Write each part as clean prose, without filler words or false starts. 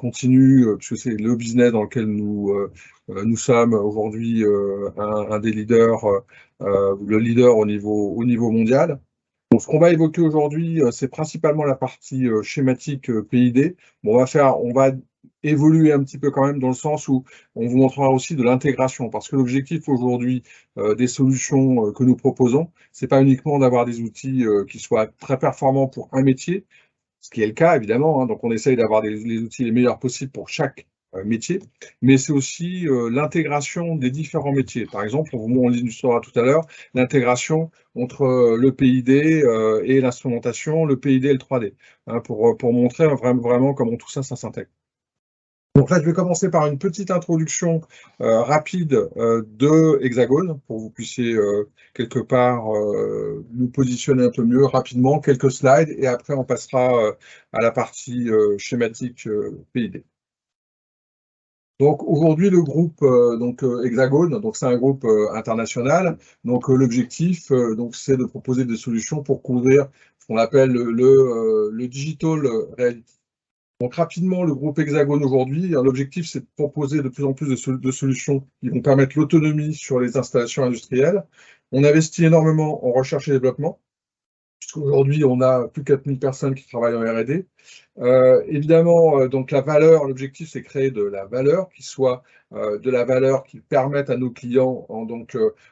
continue, puisque c'est le business dans lequel nous sommes aujourd'hui un des leaders, le leader au niveau mondial. Donc, ce qu'on va évoquer aujourd'hui, c'est principalement la partie schématique PID. Bon, on va évoluer un petit peu quand même dans le sens où on vous montrera aussi de l'intégration, parce que l'objectif aujourd'hui des solutions que nous proposons, c'est pas uniquement d'avoir des outils qui soient très performants pour un métier, ce qui est le cas évidemment, hein. Donc on essaye d'avoir les outils les meilleurs possibles pour chaque métier, mais c'est aussi l'intégration des différents métiers. Par exemple, on l'illustrera tout à l'heure, l'intégration entre le PID et l'instrumentation, le PID et le 3D, hein, pour montrer vraiment comment tout ça s'intègre. Donc là, je vais commencer par une petite introduction rapide de Hexagone, pour que vous puissiez quelque part nous positionner un peu mieux rapidement, quelques slides, et après on passera à la partie schématique PID. Donc aujourd'hui, le groupe Hexagone, donc c'est un groupe international. Donc l'objectif, c'est de proposer des solutions pour couvrir ce qu'on appelle le digital reality. Donc rapidement, le groupe Hexagone aujourd'hui, l'objectif c'est de proposer de plus en plus de solutions qui vont permettre l'autonomie sur les installations industrielles. On investit énormément en recherche et développement, puisqu'aujourd'hui on a plus de 4000 personnes qui travaillent en R&D. Évidemment, donc la valeur, l'objectif c'est créer de la valeur qui soit de la valeur qui permette à nos clients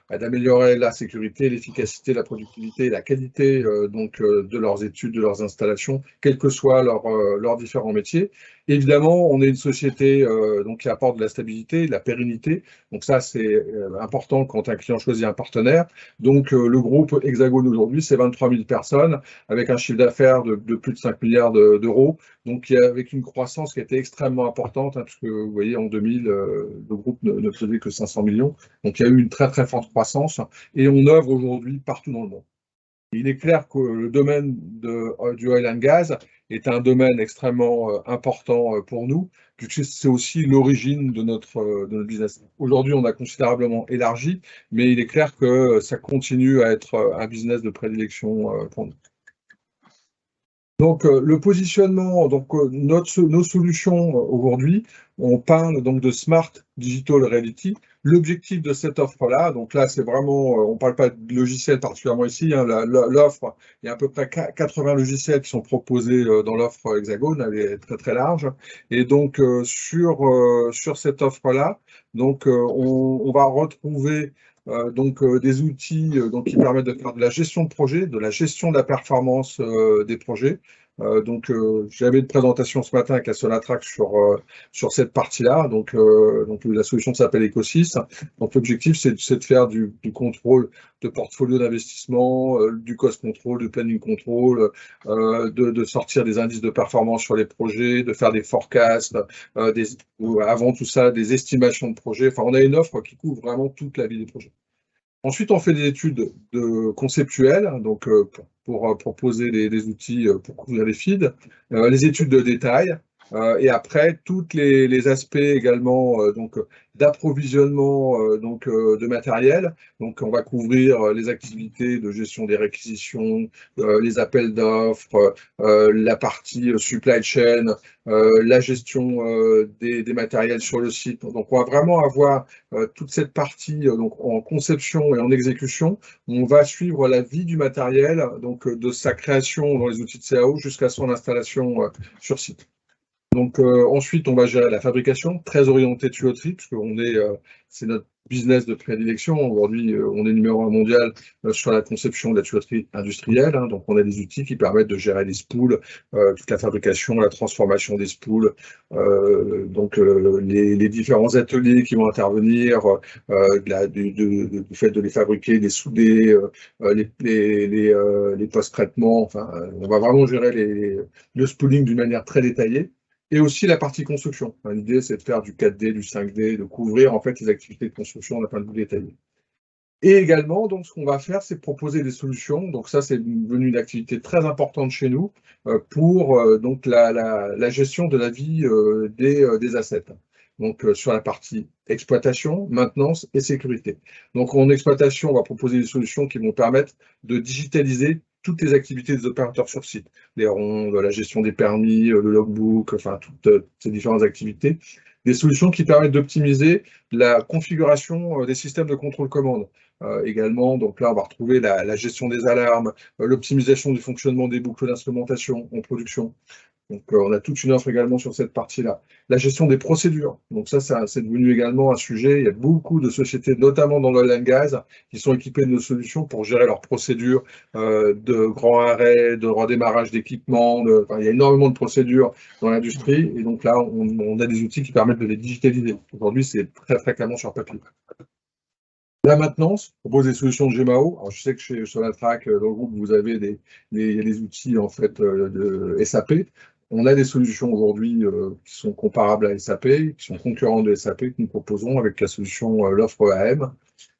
d'améliorer la sécurité, l'efficacité, la productivité et la qualité de leurs études, de leurs installations, quels que soient leurs différents métiers. Évidemment, on est une société qui apporte de la stabilité, de la pérennité. Donc ça, c'est important quand un client choisit un partenaire. Donc le groupe Hexagone aujourd'hui, c'est 23 000 personnes avec un chiffre d'affaires de plus de 5 milliards d'euros. Donc avec une croissance qui a été extrêmement importante, hein, puisque vous voyez, en 2000, le groupe ne faisait que 500 millions. Donc il y a eu une très très forte croissance et on œuvre aujourd'hui partout dans le monde. Il est clair que le domaine du oil and gas est un domaine extrêmement important pour nous, puisque c'est aussi l'origine de notre business. Aujourd'hui, on a considérablement élargi, mais il est clair que ça continue à être un business de prédilection pour nous. Donc, le positionnement, nos solutions aujourd'hui, on parle donc de Smart Digital Reality. L'objectif de cette offre-là, donc là, c'est vraiment, on ne parle pas de logiciels particulièrement ici, hein, l'offre, il y a à peu près 80 logiciels qui sont proposés dans l'offre Hexagone, elle est très très large. Et donc, sur cette offre-là, on va retrouver des outils qui permettent de faire de la gestion de projet, de la gestion de la performance des projets. J'avais une présentation ce matin avec la Sonatrach sur cette partie-là. La solution s'appelle Ecosys. Donc l'objectif, c'est de faire du contrôle de portfolio d'investissement, du cost control, du planning control, de sortir des indices de performance sur les projets, de faire des forecasts, avant tout ça, des estimations de projets. Enfin, on a une offre qui couvre vraiment toute la vie des projets. Ensuite, on fait des études conceptuelles, pour proposer des outils pour couvrir les feeds, les études de détail, et après, tous les aspects également d'approvisionnement de matériel. Donc, on va couvrir les activités de gestion des réquisitions, les appels d'offres, la partie supply chain, la gestion des matériels sur le site. Donc, on va vraiment avoir toute cette partie en conception et en exécution. On va suivre la vie du matériel, de sa création dans les outils de CAO jusqu'à son installation sur site. Ensuite, on va gérer la fabrication, très orientée tuyauterie, puisque c'est notre business de prédilection. Aujourd'hui, on est numéro 1 mondial sur la conception de la tuyauterie industrielle, hein. Donc, on a des outils qui permettent de gérer les spools, toute la fabrication, la transformation des spools, les différents ateliers qui vont intervenir, du fait de les fabriquer, les souder, les post-traitements. Enfin, on va vraiment gérer le spooling d'une manière très détaillée. Et aussi la partie construction. L'idée, c'est de faire du 4D, du 5D, de couvrir en fait les activités de construction d'un point de vue détaillé. Et également, donc, ce qu'on va faire, c'est proposer des solutions. Donc ça, c'est devenu une activité très importante chez nous pour la gestion de la vie des assets. Donc sur la partie exploitation, maintenance et sécurité. Donc en exploitation, on va proposer des solutions qui vont permettre de digitaliser toutes les activités des opérateurs sur site, les rondes, la gestion des permis, le logbook, enfin toutes ces différentes activités. Des solutions qui permettent d'optimiser la configuration des systèmes de contrôle-commande. Également, donc là, on va retrouver la gestion des alarmes, l'optimisation du fonctionnement des boucles d'instrumentation en production. Donc, on a toute une offre également sur cette partie-là. La gestion des procédures. Donc ça, c'est devenu également un sujet. Il y a beaucoup de sociétés, notamment dans l'oil and gas, qui sont équipées de nos solutions pour gérer leurs procédures de grand arrêt, de redémarrage d'équipement. Enfin, il y a énormément de procédures dans l'industrie. Et donc là, on a des outils qui permettent de les digitaliser. Aujourd'hui, c'est très fréquemment sur papier. La maintenance, on propose des solutions de GMAO. Alors, je sais que chez Sonatrach, dans le groupe, vous avez des outils en fait de SAP. On a des solutions aujourd'hui qui sont comparables à SAP, qui sont concurrentes de SAP, que nous proposons avec la solution l'offre AM.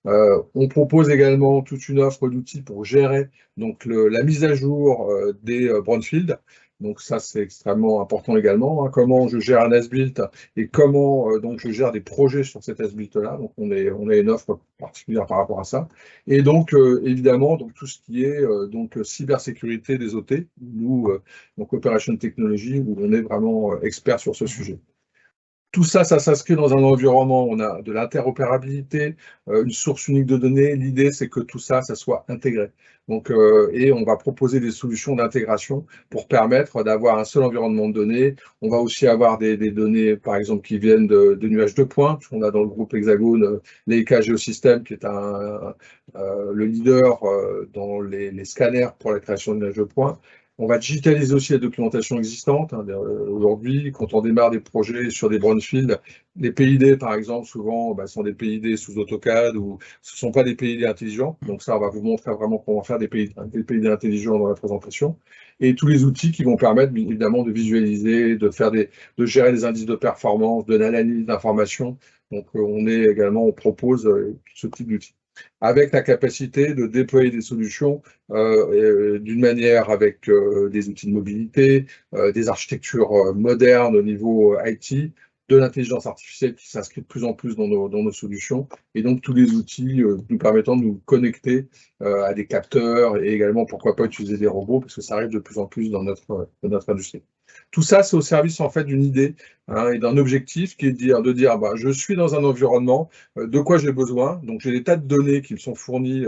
On propose également toute une offre d'outils pour gérer donc la mise à jour des brownfields. Donc ça, c'est extrêmement important également. Comment je gère un as-built et comment donc je gère des projets sur cet as-built-là. Donc on a une offre particulière par rapport à ça. Et donc évidemment, donc tout ce qui est donc cybersécurité des OT, nous donc Operation Technology, où on est vraiment expert sur ce sujet. Tout ça, ça s'inscrit dans un environnement, on a de l'interopérabilité, une source unique de données. L'idée, c'est que tout ça, ça soit intégré. Donc, et on va proposer des solutions d'intégration pour permettre d'avoir un seul environnement de données. On va aussi avoir des données, par exemple, qui viennent de nuages de points, puisqu'on a dans le groupe Hexagone Leica Geosystem, qui est le leader dans les scanners pour la création de nuages de points. On va digitaliser aussi la documentation existante. Aujourd'hui, quand on démarre des projets sur des brownfields, les PID, par exemple, souvent, sont des PID sous AutoCAD ou ce ne sont pas des PID intelligents. Donc ça, on va vous montrer vraiment comment faire des PID intelligents dans la présentation. Et tous les outils qui vont permettre, évidemment, de visualiser, de gérer des indices de performance, de l'analyse d'informations. Donc on propose ce type d'outils, avec la capacité de déployer des solutions d'une manière avec des outils de mobilité, des architectures modernes au niveau IT, de l'intelligence artificielle qui s'inscrit de plus en plus dans nos solutions, et donc tous les outils nous permettant de nous connecter à des capteurs et également, pourquoi pas, utiliser des robots, parce que ça arrive de plus en plus dans notre industrie. Tout ça, c'est au service en fait d'une idée et d'un objectif qui est de dire je suis dans un environnement, de quoi j'ai besoin. Donc j'ai des tas de données qui me sont fournies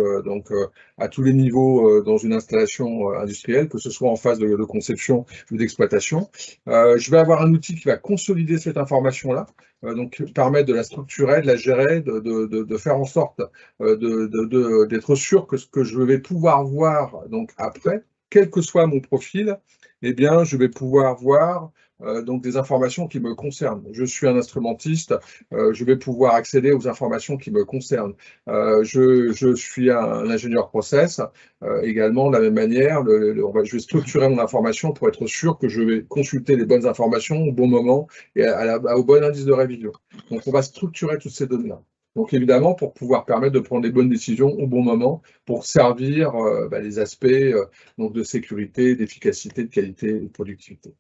à tous les niveaux dans une installation industrielle, que ce soit en phase de conception ou d'exploitation. Je vais avoir un outil qui va consolider cette information-là, donc permettre de la structurer, de la gérer, de faire en sorte d'être sûr que ce que je vais pouvoir voir donc après, quel que soit mon profil, eh bien, je vais pouvoir voir donc des informations qui me concernent. Je suis un instrumentiste, je vais pouvoir accéder aux informations qui me concernent. Je suis un ingénieur process, également de la même manière, je vais structurer mon information pour être sûr que je vais consulter les bonnes informations au bon moment et au bon indice de révision. Donc, on va structurer toutes ces données-là. Donc évidemment, pour pouvoir permettre de prendre les bonnes décisions au bon moment, pour servir les aspects donc de sécurité, d'efficacité, de qualité et de productivité.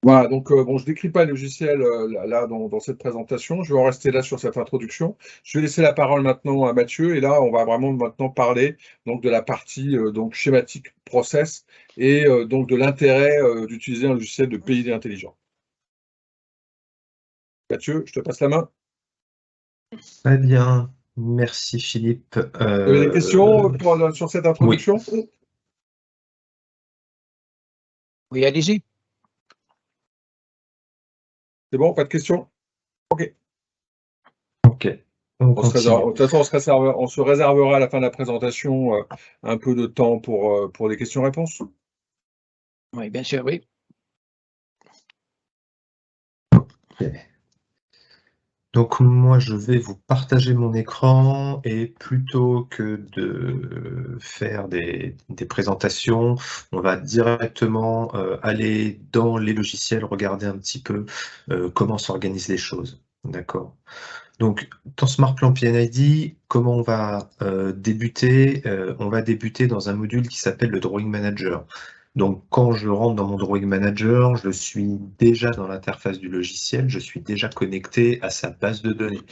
Voilà, donc je ne décris pas le logiciel là dans cette présentation, je vais en rester là sur cette introduction. Je vais laisser la parole maintenant à Mathieu, et là on va vraiment maintenant parler donc de la partie donc schématique process et donc de l'intérêt d'utiliser un logiciel de PID intelligent. Mathieu, je te passe la main. Très bien, merci Philippe. Vous avez des questions sur cette introduction? Oui, allez-y. C'est bon, pas de questions? Ok. Ok. De toute façon, on se réservera à la fin de la présentation un peu de temps pour les questions-réponses. Oui, bien sûr, oui. Okay. Donc moi, je vais vous partager mon écran, et plutôt que de faire des présentations, on va directement aller dans les logiciels, regarder un petit peu comment s'organisent les choses. D'accord. Donc, dans SmartPlan PNID, comment on va débuter? On va débuter dans un module qui s'appelle le Drawing Manager. Donc, quand je rentre dans mon Drawing Manager, je suis déjà dans l'interface du logiciel, je suis déjà connecté à sa base de données.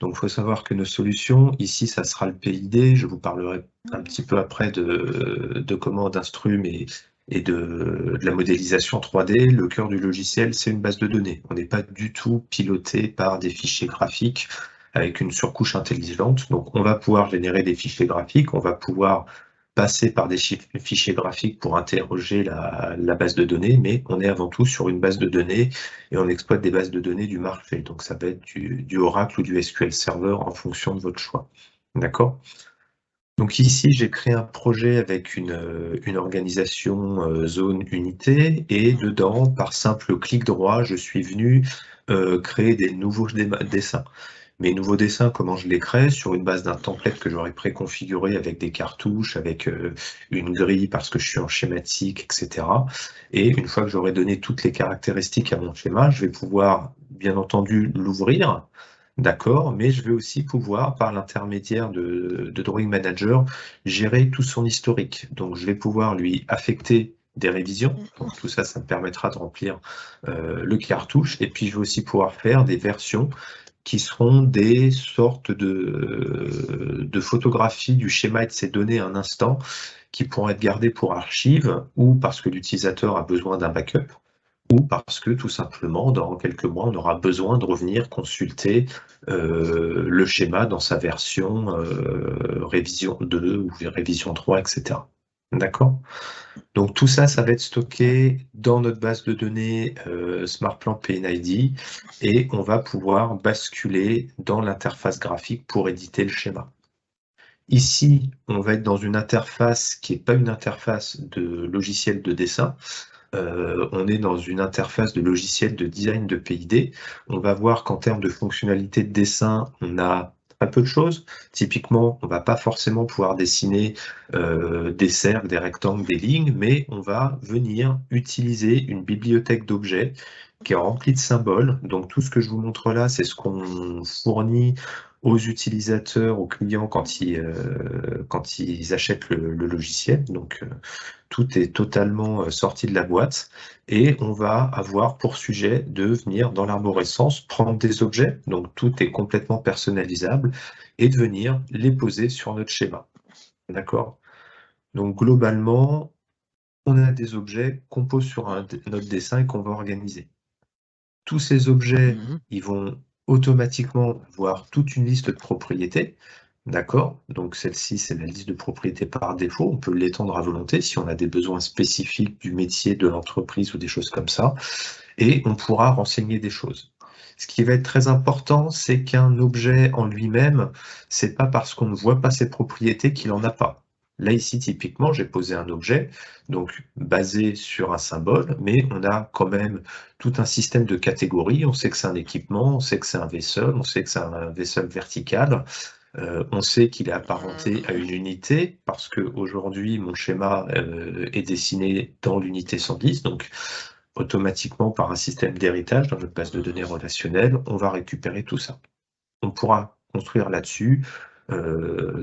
Donc, il faut savoir que nos solutions, ici, ça sera le PID. Je vous parlerai un petit peu après de comment d'Instrum et de la modélisation 3D. Le cœur du logiciel, c'est une base de données. On n'est pas du tout piloté par des fichiers graphiques avec une surcouche intelligente. Donc, on va pouvoir générer des fichiers graphiques, on va pouvoir passer par des fichiers graphiques pour interroger la base de données, mais on est avant tout sur une base de données et on exploite des bases de données du marché. Donc, ça va être du Oracle ou du SQL Server en fonction de votre choix. D'accord ? Donc ici, j'ai créé un projet avec une organisation zone unité et dedans, par simple clic droit, je suis venu créer des nouveaux dessins. Mes nouveaux dessins, comment je les crée? Sur une base d'un template que j'aurais préconfiguré avec des cartouches, avec une grille parce que je suis en schématique, etc. Et une fois que j'aurai donné toutes les caractéristiques à mon schéma, je vais pouvoir, bien entendu, l'ouvrir. D'accord, mais je vais aussi pouvoir, par l'intermédiaire de Drawing Manager, gérer tout son historique. Donc, je vais pouvoir lui affecter des révisions. Donc, tout ça, ça me permettra de remplir le cartouche. Et puis, je vais aussi pouvoir faire des versions qui seront des sortes de photographies du schéma et de ces données à un instant, qui pourront être gardées pour archives ou parce que l'utilisateur a besoin d'un backup, ou parce que tout simplement, dans quelques mois, on aura besoin de revenir consulter le schéma dans sa version révision 2 ou révision 3, etc. D'accord ? Donc tout ça, ça va être stocké dans notre base de données SmartPlan PNID et on va pouvoir basculer dans l'interface graphique pour éditer le schéma. Ici, on va être dans une interface qui n'est pas une interface de logiciel de dessin. On est dans une interface de logiciel de design de PID. On va voir qu'en termes de fonctionnalité de dessin, on a très peu de choses. Typiquement, on ne va pas forcément pouvoir dessiner des cercles, des rectangles, des lignes, mais on va venir utiliser une bibliothèque d'objets qui est remplie de symboles. Donc tout ce que je vous montre là, c'est ce qu'on fournit aux utilisateurs, aux clients quand ils achètent le logiciel. Donc tout est totalement sorti de la boîte et on va avoir pour sujet de venir dans l'arborescence prendre des objets, donc tout est complètement personnalisable, et de venir les poser sur notre schéma. D'accord ? Donc globalement, on a des objets qu'on pose sur notre dessin et qu'on va organiser. Tous ces objets, ils vont automatiquement voir toute une liste de propriétés. D'accord, donc celle-ci, c'est la liste de propriétés par défaut. On peut l'étendre à volonté si on a des besoins spécifiques du métier, de l'entreprise ou des choses comme ça. Et on pourra renseigner des choses. Ce qui va être très important, c'est qu'un objet en lui-même, c'est pas parce qu'on ne voit pas ses propriétés qu'il en a pas. Là, ici, typiquement, j'ai posé un objet, donc basé sur un symbole, mais on a quand même tout un système de catégories. On sait que c'est un équipement, on sait que c'est un vaisseau, on sait que c'est un vaisseau vertical. On sait qu'il est apparenté à une unité parce qu'aujourd'hui, mon schéma est dessiné dans l'unité 110, donc automatiquement par un système d'héritage dans notre base de données relationnelle, on va récupérer tout ça. On pourra construire là-dessus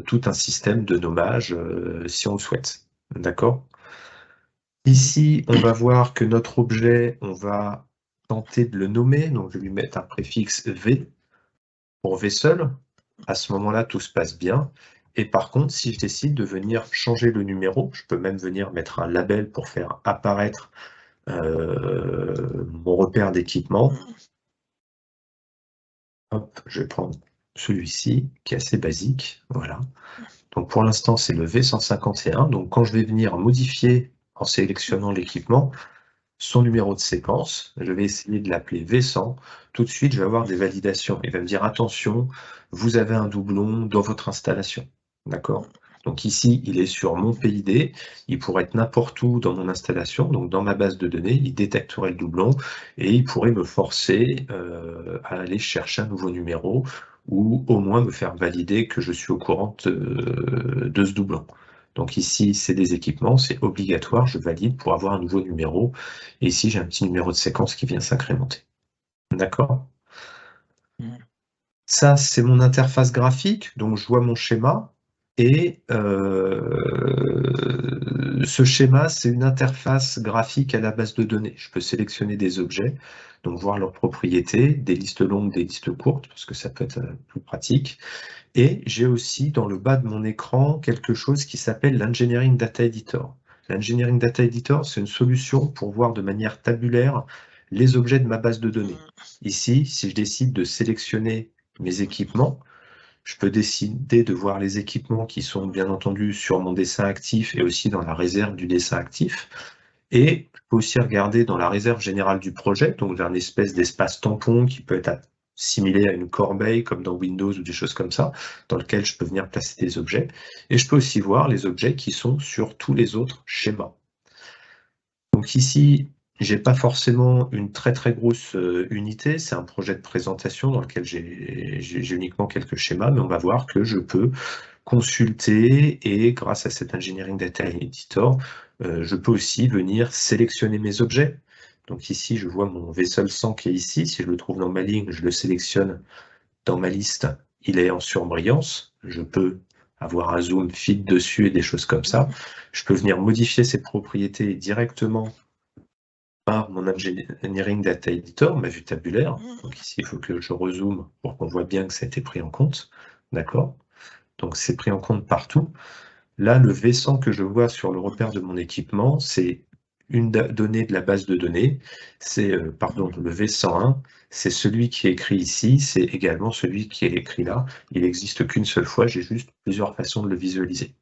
tout un système de nommage si on le souhaite. D'accord ? Ici, on va voir que notre objet, on va tenter de le nommer, donc je vais lui mettre un préfixe V pour Vessel. À ce moment-là, tout se passe bien. Et par contre, si je décide de venir changer le numéro, je peux même venir mettre un label pour faire apparaître mon repère d'équipement. Hop, je vais prendre celui-ci, qui est assez basique. Voilà. Donc pour l'instant, c'est le V151. Donc quand je vais venir modifier en sélectionnant l'équipement, son numéro de séquence, je vais essayer de l'appeler V100. Tout de suite, je vais avoir des validations. Il va me dire, attention, vous avez un doublon dans votre installation. D'accord ? Donc ici, il est sur mon PID. Il pourrait être n'importe où dans mon installation, donc dans ma base de données. Il détecterait le doublon et il pourrait me forcer à aller chercher un nouveau numéro ou au moins me faire valider que je suis au courant de ce doublon. Donc ici, c'est des équipements, c'est obligatoire, je valide pour avoir un nouveau numéro. Et ici, j'ai un petit numéro de séquence qui vient s'incrémenter. D'accord ? Ça, c'est mon interface graphique, donc je vois mon schéma. Et ce schéma, c'est une interface graphique à la base de données. Je peux sélectionner des objets, donc voir leurs propriétés, des listes longues, des listes courtes, parce que ça peut être plus pratique. Et j'ai aussi dans le bas de mon écran quelque chose qui s'appelle l'Engineering Data Editor. L'Engineering Data Editor, c'est une solution pour voir de manière tabulaire les objets de ma base de données. Ici, si je décide de sélectionner mes équipements, je peux décider de voir les équipements qui sont bien entendu sur mon dessin actif et aussi dans la réserve du dessin actif. Et je peux aussi regarder dans la réserve générale du projet, donc vers une espèce d'espace tampon qui peut être assimilé à une corbeille comme dans Windows ou des choses comme ça, dans lequel je peux venir placer des objets. Et je peux aussi voir les objets qui sont sur tous les autres schémas. Donc ici, j'ai pas forcément une très grosse unité, c'est un projet de présentation dans lequel j'ai uniquement quelques schémas, mais on va voir que je peux consulter et grâce à cet Engineering Data Editor, je peux aussi venir sélectionner mes objets. Donc ici, je vois mon vaisseau 100 qui est ici. Si je le trouve dans ma ligne, je le sélectionne dans ma liste. Il est en surbrillance. Je peux avoir un zoom fit dessus et des choses comme ça. Je peux venir modifier ses propriétés directement par mon Engineering Data Editor, ma vue tabulaire. Donc ici, il faut que je rezoome pour qu'on voit bien que ça a été pris en compte. D'accord ? Donc c'est pris en compte partout. Là, le V100 que je vois sur le repère de mon équipement, c'est une donnée de la base de données. C'est, pardon, le V101, c'est celui qui est écrit ici, c'est également celui qui est écrit là. Il n'existe qu'une seule fois, j'ai juste plusieurs façons de le visualiser.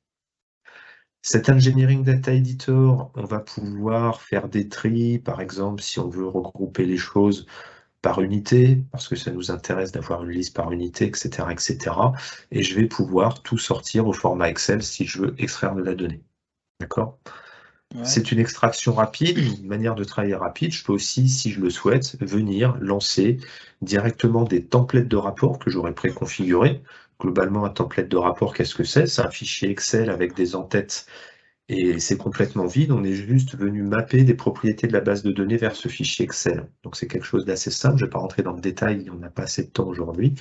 Cet Engineering Data Editor, on va pouvoir faire des tris, par exemple, si on veut regrouper les choses par unité, parce que ça nous intéresse d'avoir une liste par unité, etc., etc. Et je vais pouvoir tout sortir au format Excel si je veux extraire de la donnée. D'accord ? Ouais. C'est une extraction rapide, une manière de travailler rapide. Je peux aussi, si je le souhaite, venir lancer directement des templates de rapport que j'aurais préconfigurés. Globalement, un template de rapport, qu'est-ce que c'est ? C'est un fichier Excel avec des en-têtes et c'est complètement vide. On est juste venu mapper des propriétés de la base de données vers ce fichier Excel. Donc c'est quelque chose d'assez simple. Je ne vais pas rentrer dans le détail, on n'a pas assez de temps aujourd'hui.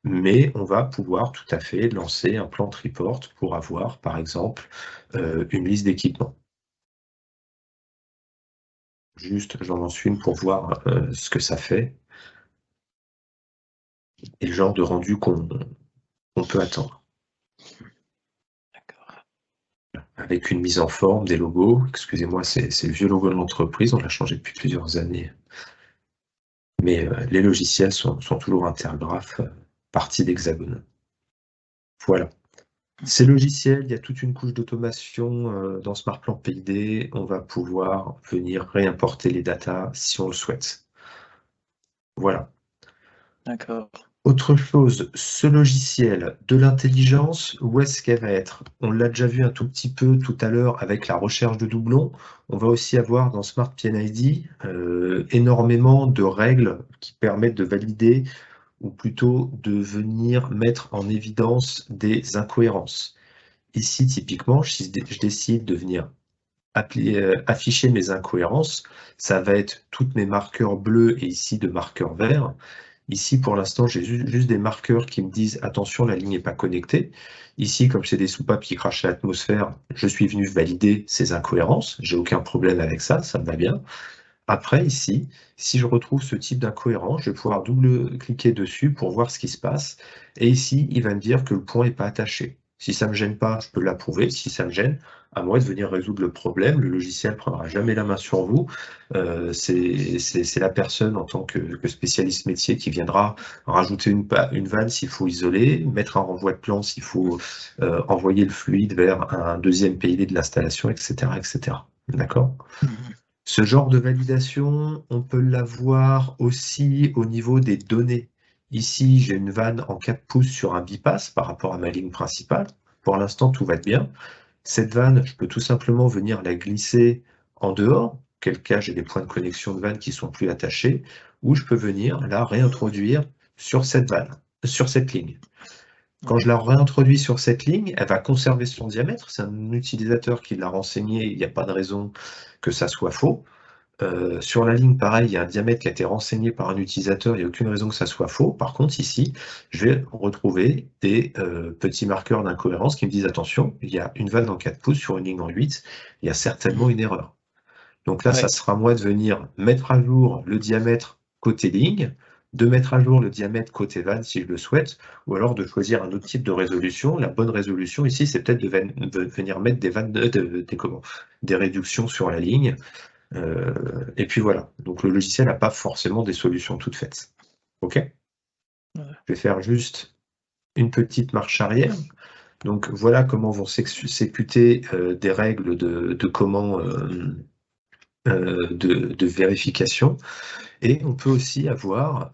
Mais on va pouvoir tout à fait lancer un plant report pour avoir, par exemple, une liste d'équipements. Juste, j'en lance une pour voir ce que ça fait et le genre de rendu qu'on peut attendre. D'accord. Avec une mise en forme, des logos. Excusez-moi, c'est le vieux logo de l'entreprise, on l'a changé depuis plusieurs années. Mais les logiciels sont toujours Intergraph, partie d'Hexagone. Voilà. Ces logiciels, il y a toute une couche d'automation dans SmartPlant PID. On va pouvoir venir réimporter les datas si on le souhaite. Voilà. D'accord. Autre chose, ce logiciel de l'intelligence, où est-ce qu'elle va être? On l'a déjà vu un tout petit peu tout à l'heure avec la recherche de doublons. On va aussi avoir dans Smart PNID énormément de règles qui permettent de valider ou plutôt de venir mettre en évidence des incohérences. Ici, typiquement, si je décide de venir afficher mes incohérences, ça va être toutes mes marqueurs bleus et ici de marqueurs verts. Ici, pour l'instant, j'ai juste des marqueurs qui me disent « Attention, la ligne n'est pas connectée ». Ici, comme c'est des soupapes qui crachent à l'atmosphère, je suis venu valider ces incohérences. J'ai aucun problème avec ça, ça me va bien. Après, ici, si je retrouve ce type d'incohérence, je vais pouvoir double-cliquer dessus pour voir ce qui se passe. Et ici, il va me dire que le point n'est pas attaché. Si ça ne me gêne pas, je peux l'approuver. Si ça me gêne, à moi de venir résoudre le problème. Le logiciel ne prendra jamais la main sur vous. C'est la personne en tant que spécialiste métier qui viendra rajouter une vanne s'il faut isoler, mettre un renvoi de plan s'il faut envoyer le fluide vers un deuxième PID de l'installation, etc., etc. D'accord ? Ce genre de validation, on peut l'avoir aussi au niveau des données. Ici, j'ai une vanne en 4 pouces sur un bypass par rapport à ma ligne principale. Pour l'instant, tout va bien. Cette vanne, je peux tout simplement venir la glisser en dehors, auquel cas j'ai des points de connexion de vanne qui sont plus attachés, ou je peux venir la réintroduire sur cette vanne, sur cette ligne. Quand je la réintroduis sur cette ligne, elle va conserver son diamètre. C'est un utilisateur qui l'a renseigné, il n'y a pas de raison que ça soit faux. Sur la ligne, pareil, il y a un diamètre qui a été renseigné par un utilisateur, il n'y a aucune raison que ça soit faux. Par contre, ici, je vais retrouver des petits marqueurs d'incohérence qui me disent attention, il y a une vanne en 4 pouces sur une ligne en 8, il y a certainement une erreur. Donc là, ça Ouais. sera à moi de venir mettre à jour le diamètre côté ligne, de mettre à jour le diamètre côté vanne si je le souhaite, ou alors de choisir un autre type de résolution. La bonne résolution ici, c'est peut-être de venir mettre des vannes, des réductions sur la ligne. Et puis voilà. Donc le logiciel n'a pas forcément des solutions toutes faites. OK? Ouais. Je vais faire juste une petite marche arrière. Donc voilà comment vont s'exécuter des règles de comment de vérification. Et on peut aussi avoir,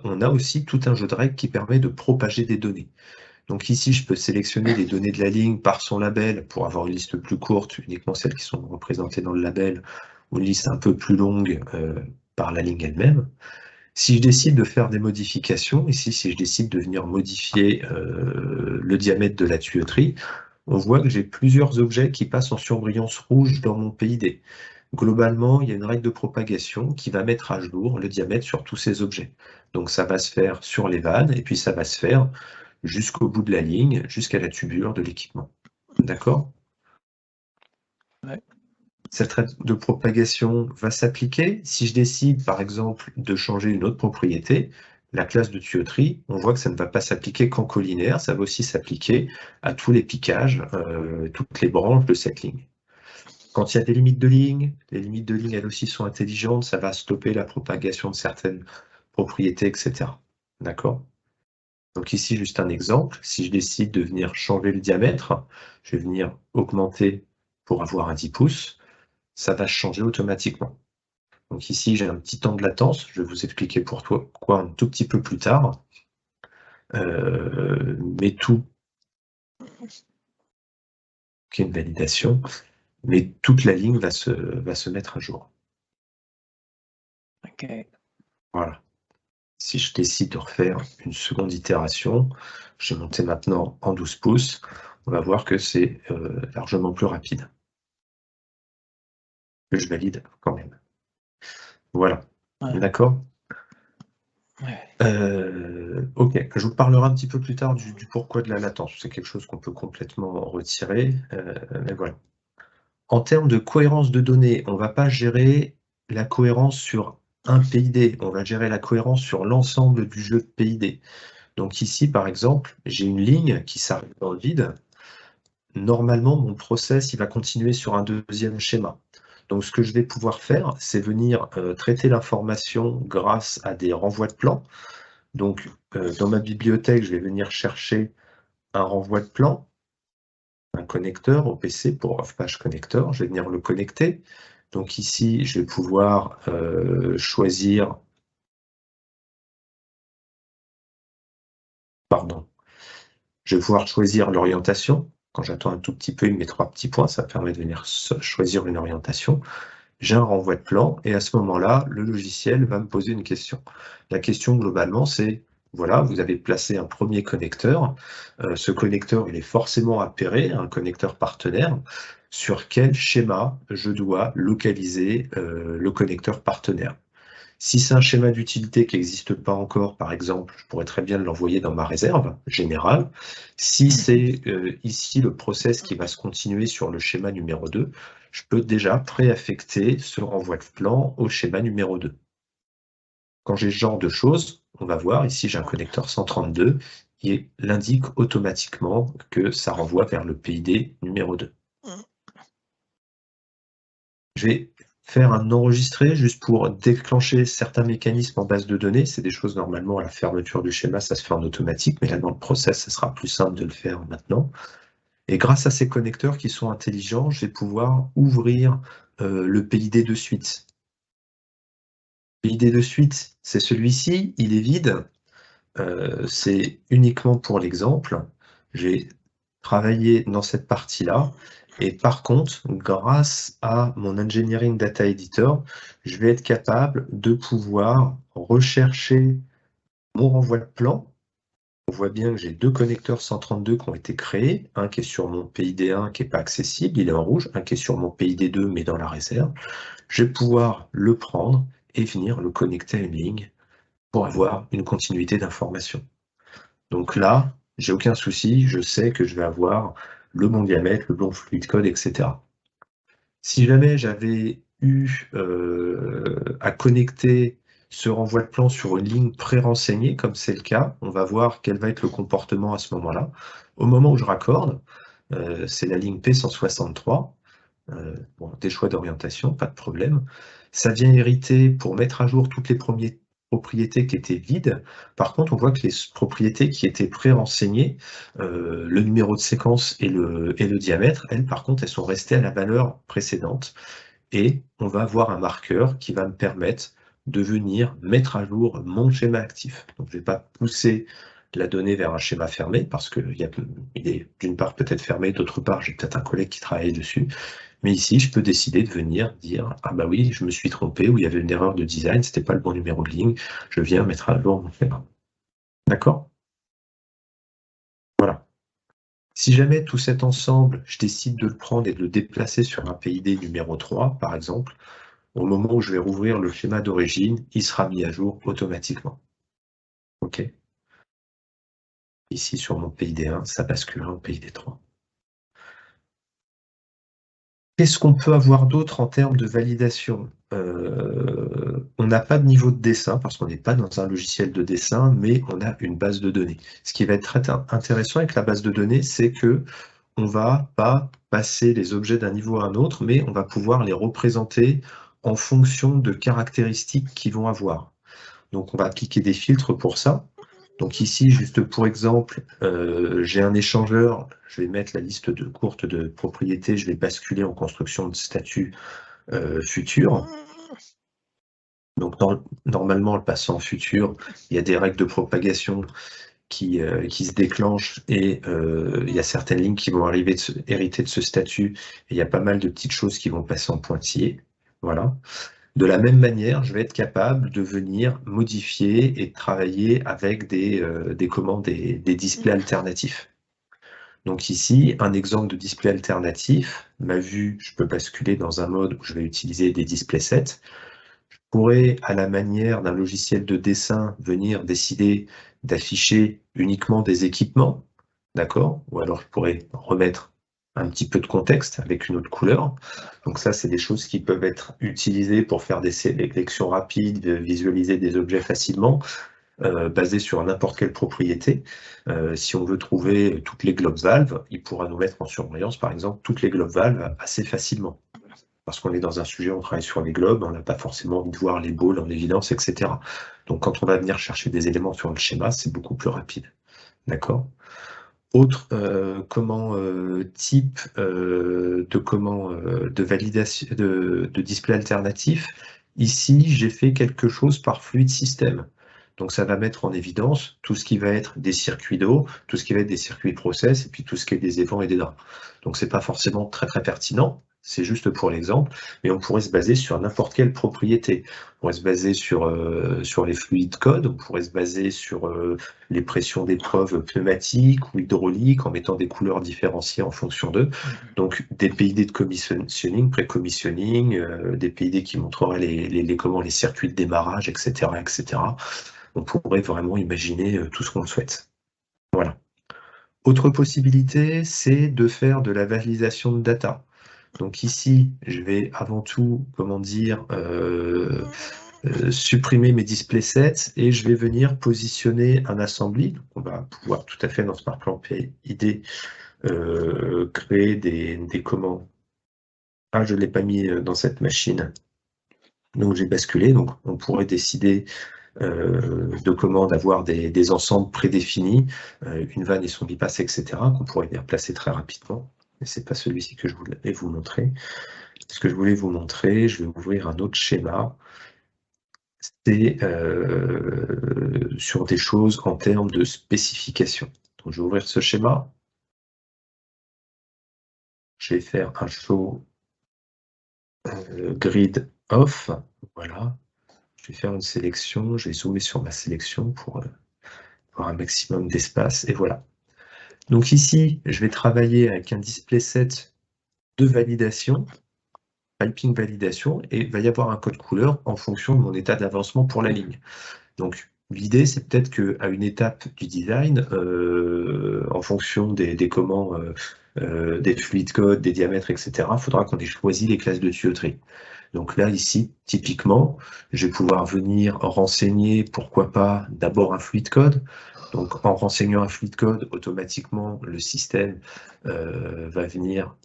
on a aussi tout un jeu de règles qui permet de propager des données. Donc ici, je peux sélectionner les données de la ligne par son label pour avoir une liste plus courte, uniquement celles qui sont représentées dans le label, ou une liste un peu plus longue par la ligne elle-même. Si je décide de faire des modifications, ici, si je décide de venir modifier le diamètre de la tuyauterie, on voit que j'ai plusieurs objets qui passent en surbrillance rouge dans mon PID. Globalement, il y a une règle de propagation qui va mettre à jour le diamètre sur tous ces objets. Donc ça va se faire sur les vannes, et puis ça va se faire jusqu'au bout de la ligne, jusqu'à la tubure de l'équipement. D'accord? Ouais. Cette règle de propagation va s'appliquer. Si je décide, par exemple, de changer une autre propriété, la classe de tuyauterie, on voit que ça ne va pas s'appliquer qu'en collinaire, ça va aussi s'appliquer à tous les piquages, toutes les branches de cette ligne. Quand il y a des limites de ligne, les limites de ligne, elles aussi sont intelligentes, ça va stopper la propagation de certaines propriétés, etc. D'accord? Donc ici, juste un exemple. Si je décide de venir changer le diamètre, je vais venir augmenter pour avoir un 10 pouces, ça va changer automatiquement. Donc ici, j'ai un petit temps de latence. Je vais vous expliquer pourquoi un tout petit peu plus tard. Mais tout, qui est une validation, mais toute la ligne va se mettre à jour. Ok. Voilà. Si je décide de refaire une seconde itération, je vais monter maintenant en 12 pouces. On va voir que c'est largement plus rapide. Que je valide quand même. Voilà. Ouais. D'accord? Ouais. Ok, je vous parlerai un petit peu plus tard du pourquoi de la latence. C'est quelque chose qu'on peut complètement retirer, mais voilà. En termes de cohérence de données, on ne va pas gérer la cohérence sur un PID, on va gérer la cohérence sur l'ensemble du jeu de PID. Donc ici, par exemple, j'ai une ligne qui s'arrête dans le vide. Normalement, mon process, il va continuer sur un deuxième schéma. Donc ce que je vais pouvoir faire, c'est venir traiter l'information grâce à des renvois de plan. Donc dans ma bibliothèque, je vais venir chercher un renvoi de plan, un connecteur au PC pour off-page connector. Je vais venir le connecter. Donc ici, je vais pouvoir choisir... Pardon. Je vais pouvoir choisir l'orientation. Quand j'attends un tout petit peu, il me met 3 petits points. Ça permet de venir choisir une orientation. J'ai un renvoi de plan et à ce moment-là, le logiciel va me poser une question. La question globalement, c'est, voilà, vous avez placé un premier connecteur. Ce connecteur, il est forcément appairé, un connecteur partenaire. Sur quel schéma je dois localiser le connecteur partenaire? Si c'est un schéma d'utilité qui n'existe pas encore, par exemple, je pourrais très bien l'envoyer dans ma réserve générale. Si c'est ici le process qui va se continuer sur le schéma numéro 2, je peux déjà préaffecter ce renvoi de plan au schéma numéro 2. Quand j'ai ce genre de choses, on va voir, ici j'ai un connecteur 132 qui l'indique automatiquement que ça renvoie vers le PID numéro 2. Je vais faire un enregistré juste pour déclencher certains mécanismes en base de données. C'est des choses normalement à la fermeture du schéma, ça se fait en automatique, mais là dans le process, ça sera plus simple de le faire maintenant. Et grâce à ces connecteurs qui sont intelligents, je vais pouvoir ouvrir le PID de suite. PID de suite, c'est celui-ci, il est vide. C'est uniquement pour l'exemple. J'ai travaillé dans cette partie-là. Et par contre, grâce à mon Engineering Data Editor, je vais être capable de pouvoir rechercher mon renvoi de plan on voit bien que j'ai deux connecteurs 132 qui ont été créés, un qui est sur mon PID1 qui n'est pas accessible, il est en rouge, un qui est sur mon PID2 mais dans la réserve. Je vais pouvoir le prendre et venir le connecter à une ligne pour avoir une continuité d'information. Donc là, j'ai aucun souci, je sais que je vais avoir le bon diamètre, le bon fluid code, etc. Si jamais j'avais eu à connecter ce renvoi de plan sur une ligne pré-renseignée, comme c'est le cas, on va voir quel va être le comportement à ce moment-là. Au moment où je raccorde, c'est la ligne P163, bon, des choix d'orientation, pas de problème. Ça vient hériter pour mettre à jour toutes les propriétés qui étaient vides. Par contre, on voit que les propriétés qui étaient pré-renseignées, le numéro de séquence et le diamètre, elles, par contre, elles sont restées à la valeur précédente. Et on va avoir un marqueur qui va me permettre de venir mettre à jour mon schéma actif. Donc, je ne vais pas pousser la donnée vers un schéma fermé parce qu'il est d'une part peut-être fermé, d'autre part, j'ai peut-être un collègue qui travaille dessus. Mais ici, je peux décider de venir dire « Ah bah oui, je me suis trompé, ou il y avait une erreur de design, c'était pas le bon numéro de ligne, je viens mettre à jour mon schéma. » D'accord? Voilà. Si jamais tout cet ensemble, je décide de le prendre et de le déplacer sur un PID numéro 3, par exemple, au moment où je vais rouvrir le schéma d'origine, il sera mis à jour automatiquement. OK? Ici, sur mon PID1, ça basculera en PID3. Qu'est-ce qu'on peut avoir d'autre en termes de validation? On n'a pas de niveau de dessin parce qu'on n'est pas dans un logiciel de dessin, mais on a une base de données. Ce qui va être très intéressant avec la base de données, c'est que on va pas passer les objets d'un niveau à un autre, mais on va pouvoir les représenter en fonction de caractéristiques qu'ils vont avoir. Donc on va appliquer des filtres pour ça. Donc ici, juste pour exemple, j'ai un échangeur, je vais mettre la liste courte de propriétés, je vais basculer en construction de statut futur. Donc normalement, le passant en futur, il y a des règles de propagation qui se déclenchent et il y a certaines lignes qui vont hériter de ce statut et il y a pas mal de petites choses qui vont passer en pointillé. Voilà. De la même manière, je vais être capable de venir modifier et travailler avec des commandes, des displays alternatifs. Donc ici, un exemple de display alternatif, ma vue, je peux basculer dans un mode où je vais utiliser des display sets. Je pourrais, à la manière d'un logiciel de dessin, venir décider d'afficher uniquement des équipements, d'accord? Ou alors je pourrais remettre un petit peu de contexte avec une autre couleur. Donc ça, c'est des choses qui peuvent être utilisées pour faire des sélections rapides, visualiser des objets facilement, basées sur n'importe quelle propriété. Si on veut trouver toutes les globe valves, il pourra nous mettre en surveillance, par exemple, toutes les globe valves assez facilement. Parce qu'on est dans un sujet, on travaille sur les globes, on n'a pas forcément envie de voir les balls en évidence, etc. Donc quand on va venir chercher des éléments sur le schéma, c'est beaucoup plus rapide. D'accord? Autre type de validation de display alternatif. Ici, j'ai fait quelque chose par fluid system. Donc ça va mettre en évidence tout ce qui va être des circuits d'eau, tout ce qui va être des circuits de process, et puis tout ce qui est des évents et des draps. Donc c'est pas forcément très pertinent, c'est juste pour l'exemple, mais on pourrait se baser sur n'importe quelle propriété. On pourrait se baser sur les fluides code, on pourrait se baser sur les pressions d'épreuve pneumatiques ou hydrauliques en mettant des couleurs différenciées en fonction d'eux. Donc des PID de commissioning, pré-commissioning, des PID qui montreraient les circuits de démarrage, etc., etc. On pourrait vraiment imaginer tout ce qu'on souhaite. Voilà. Autre possibilité, c'est de faire de la validation de data. Donc ici, je vais avant tout, supprimer mes display sets et je vais venir positionner un assembly. Donc on va pouvoir tout à fait dans Smart Plan PID créer des commandes. Ah, je ne l'ai pas mis dans cette machine. Donc j'ai basculé. Donc on pourrait décider de commandes, avoir des ensembles prédéfinis, une vanne et son bypass, etc., qu'on pourrait venir placer très rapidement. Mais c'est pas celui-ci que je voulais vous montrer. Ce que je voulais vous montrer, je vais ouvrir un autre schéma. C'est sur des choses en termes de spécification. Donc je vais ouvrir ce schéma. Je vais faire un show grid off. Voilà. Je vais faire une sélection. Je vais zoomer sur ma sélection pour avoir un maximum d'espace, et voilà. Donc ici, je vais travailler avec un display set de validation, piping validation, et il va y avoir un code couleur en fonction de mon état d'avancement pour la ligne. Donc l'idée, c'est peut-être qu'à une étape du design, en fonction des fluid code, des diamètres, etc., il faudra qu'on ait choisi les classes de tuyauterie. Donc là, ici, typiquement, je vais pouvoir venir renseigner, pourquoi pas, d'abord un fluid code. Donc en renseignant un fluid code, automatiquement, le système va venir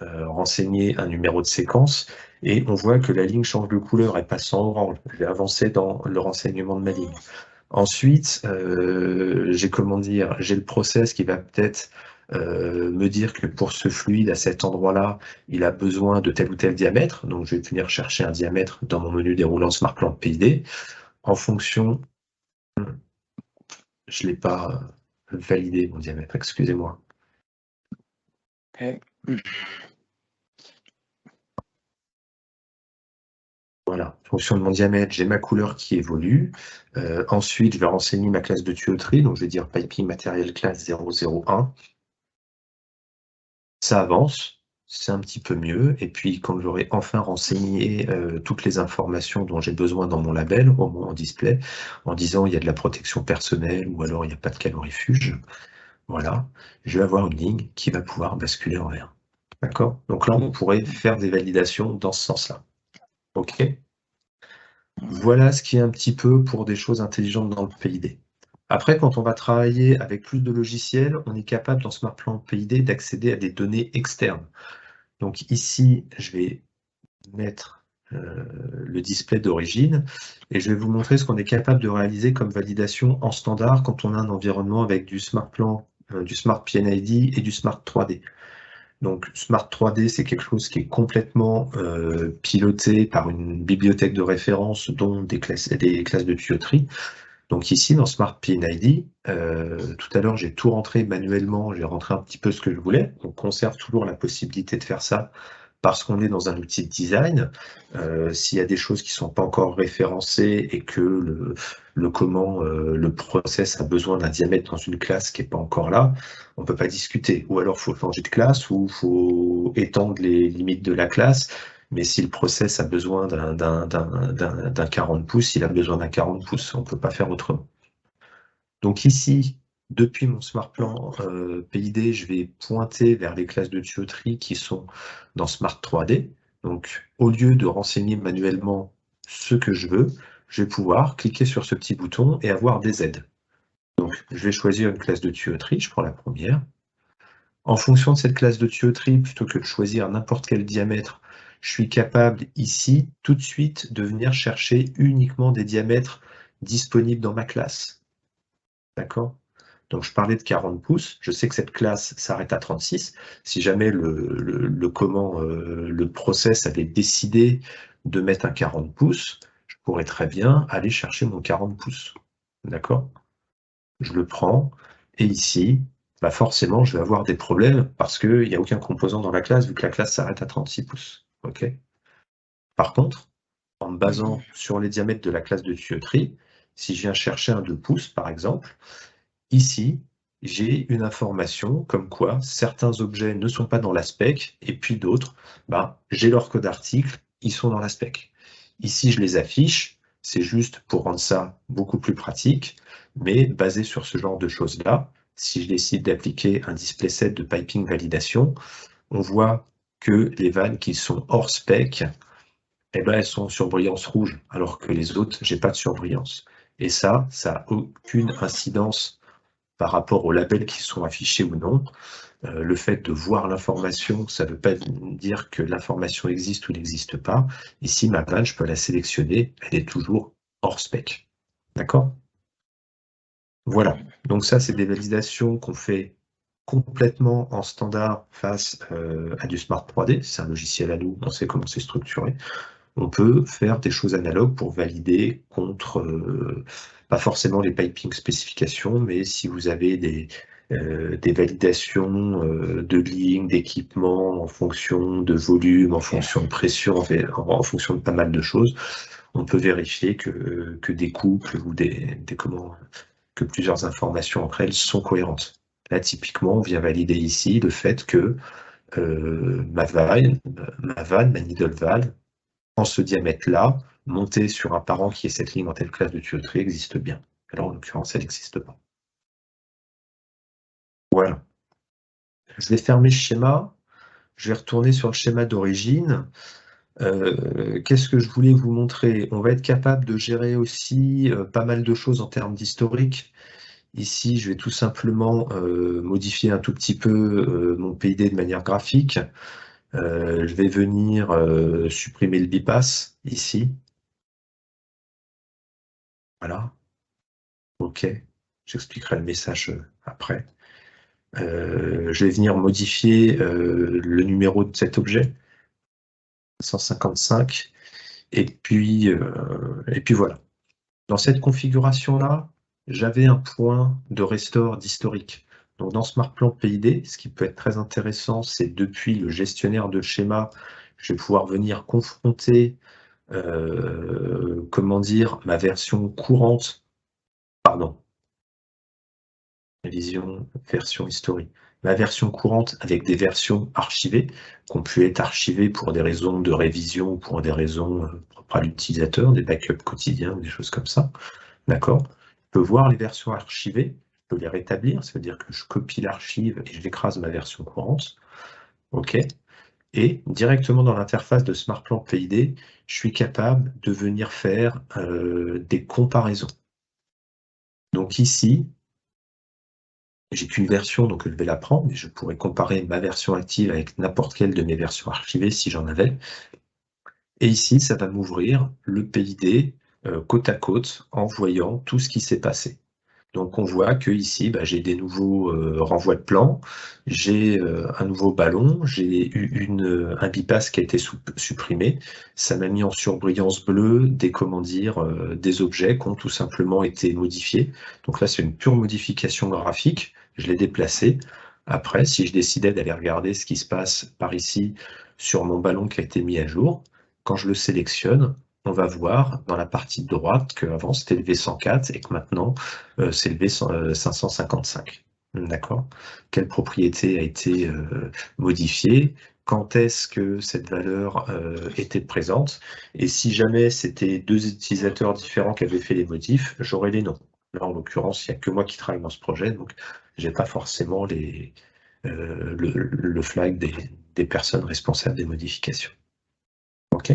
renseigner un numéro de séquence, et on voit que la ligne change de couleur, elle passe en orange. Je vais avancer dans le renseignement de ma ligne. Ensuite, j'ai le process qui va peut-être me dire que pour ce fluide à cet endroit-là, il a besoin de tel ou tel diamètre. Donc, je vais venir chercher un diamètre dans mon menu déroulant SmartPlant PID. En fonction, je ne l'ai pas validé mon diamètre, excusez-moi. Okay. Voilà, en fonction de mon diamètre, j'ai ma couleur qui évolue. Ensuite, je vais renseigner ma classe de tuyauterie. Donc, je vais dire Piping Material Class 001. Ça avance, c'est un petit peu mieux. Et puis, quand j'aurai enfin renseigné toutes les informations dont j'ai besoin dans mon label, au moins en display, en disant il y a de la protection personnelle ou alors il n'y a pas de calorifuge, voilà, je vais avoir une ligne qui va pouvoir basculer en vert. D'accord? Donc là, on pourrait faire des validations dans ce sens-là. OK? Voilà ce qui est un petit peu pour des choses intelligentes dans le PID. Après, quand on va travailler avec plus de logiciels, on est capable dans SmartPlant PID d'accéder à des données externes. Donc ici, je vais mettre le display d'origine et je vais vous montrer ce qu'on est capable de réaliser comme validation en standard quand on a un environnement avec du SmartPlant, du Smart PNID et du Smart 3D. Donc Smart 3D, c'est quelque chose qui est complètement piloté par une bibliothèque de référence, dont des classes de tuyauterie. Donc ici, dans Smart PNID, tout à l'heure, j'ai tout rentré manuellement, j'ai rentré un petit peu ce que je voulais. On conserve toujours la possibilité de faire ça parce qu'on est dans un outil de design. S'il y a des choses qui ne sont pas encore référencées et que le process a besoin d'un diamètre dans une classe qui n'est pas encore là, on ne peut pas discuter. Ou alors, il faut changer de classe ou il faut étendre les limites de la classe. Mais si le process a besoin d'un 40 pouces, il a besoin d'un 40 pouces. On ne peut pas faire autrement. Donc ici, depuis mon SmartPlant PID, je vais pointer vers les classes de tuyauterie qui sont dans Smart 3D. Donc, au lieu de renseigner manuellement ce que je veux, je vais pouvoir cliquer sur ce petit bouton et avoir des aides. Donc, je vais choisir une classe de tuyauterie, je prends la première. En fonction de cette classe de tuyauterie, plutôt que de choisir n'importe quel diamètre, je suis capable ici, tout de suite, de venir chercher uniquement des diamètres disponibles dans ma classe. D'accord ? Donc, je parlais de 40 pouces. Je sais que cette classe s'arrête à 36. Si jamais le process avait décidé de mettre un 40 pouces, je pourrais très bien aller chercher mon 40 pouces. D'accord? Je le prends. Et ici, bah forcément, je vais avoir des problèmes parce qu'il n'y a aucun composant dans la classe vu que la classe s'arrête à 36 pouces. OK? Par contre, en me basant sur les diamètres de la classe de tuyauterie, si je viens chercher un 2 pouces, par exemple, ici, j'ai une information comme quoi certains objets ne sont pas dans la spec, et puis d'autres, bah, j'ai leur code article, ils sont dans la spec. Ici, je les affiche, c'est juste pour rendre ça beaucoup plus pratique, mais basé sur ce genre de choses-là, si je décide d'appliquer un display set de piping validation, on voit que les vannes qui sont hors spec, eh ben, elles sont en surbrillance rouge, alors que les autres, j'ai pas de surbrillance. Et ça n'a aucune incidence par rapport aux labels qui sont affichés ou non. Le fait de voir l'information, ça ne veut pas dire que l'information existe ou n'existe pas. Ici, ma vanne, je peux la sélectionner, elle est toujours hors spec. D'accord ? Voilà. Donc ça, c'est des validations qu'on fait complètement en standard face à du Smart 3D. C'est un logiciel à nous, on sait comment c'est structuré. On peut faire des choses analogues pour valider contre, pas forcément les piping spécifications, mais si vous avez des validations de ligne, d'équipement en fonction de volume, en fonction de pression, en fonction de pas mal de choses, on peut vérifier que des couples ou que plusieurs informations entre elles sont cohérentes. Là, typiquement, on vient valider ici le fait que ma vanne, ma needle valve, en ce diamètre-là, montée sur un parent qui est cette ligne dans telle classe de tuyauterie, existe bien. Alors, en l'occurrence, elle n'existe pas. Voilà. Je vais fermer le schéma. Je vais retourner sur le schéma d'origine. Qu'est-ce que je voulais vous montrer? On va être capable de gérer aussi pas mal de choses en termes d'historique. Ici, je vais tout simplement modifier un tout petit peu mon PID de manière graphique. Je vais venir supprimer le bypass ici. Voilà. OK. J'expliquerai le message après. Je vais venir modifier le numéro de cet objet. 155. Et puis voilà. Dans cette configuration-là, j'avais un point de restore d'historique. Donc dans SmartPlant PID, ce qui peut être très intéressant, c'est depuis le gestionnaire de schéma, je vais pouvoir venir confronter comment dire, ma version courante, pardon, révision, version historique, ma version courante avec des versions archivées, qui ont pu être archivées pour des raisons de révision ou pour des raisons propres à l'utilisateur, des backups quotidiens ou des choses comme ça. D'accord? Je peux voir les versions archivées, je peux les rétablir, ça veut dire que je copie l'archive et j'écrase ma version courante. OK. Et directement dans l'interface de SmartPlant PID, je suis capable de venir faire des comparaisons. Donc ici, j'ai qu'une version, donc je vais la prendre, mais je pourrais comparer ma version active avec n'importe quelle de mes versions archivées si j'en avais. Et ici, ça va m'ouvrir le PID côte à côte en voyant tout ce qui s'est passé. Donc on voit que ici, j'ai des nouveaux renvois de plan, j'ai un nouveau ballon, j'ai eu un bypass qui a été supprimé. Ça m'a mis en surbrillance bleue des, des objets qui ont tout simplement été modifiés. Donc là, c'est une pure modification graphique. Je l'ai déplacé. Après, si je décidais d'aller regarder ce qui se passe par ici sur mon ballon qui a été mis à jour, quand je le sélectionne, on va voir dans la partie de droite qu'avant c'était le V104 et que maintenant c'est le V555. D'accord? Quelle propriété a été modifiée? Quand est-ce que cette valeur était présente? Et si jamais c'était deux utilisateurs différents qui avaient fait les modifs, j'aurais les noms. Là, en l'occurrence, il n'y a que moi qui travaille dans ce projet, donc j'ai pas forcément le flag des personnes responsables des modifications. OK?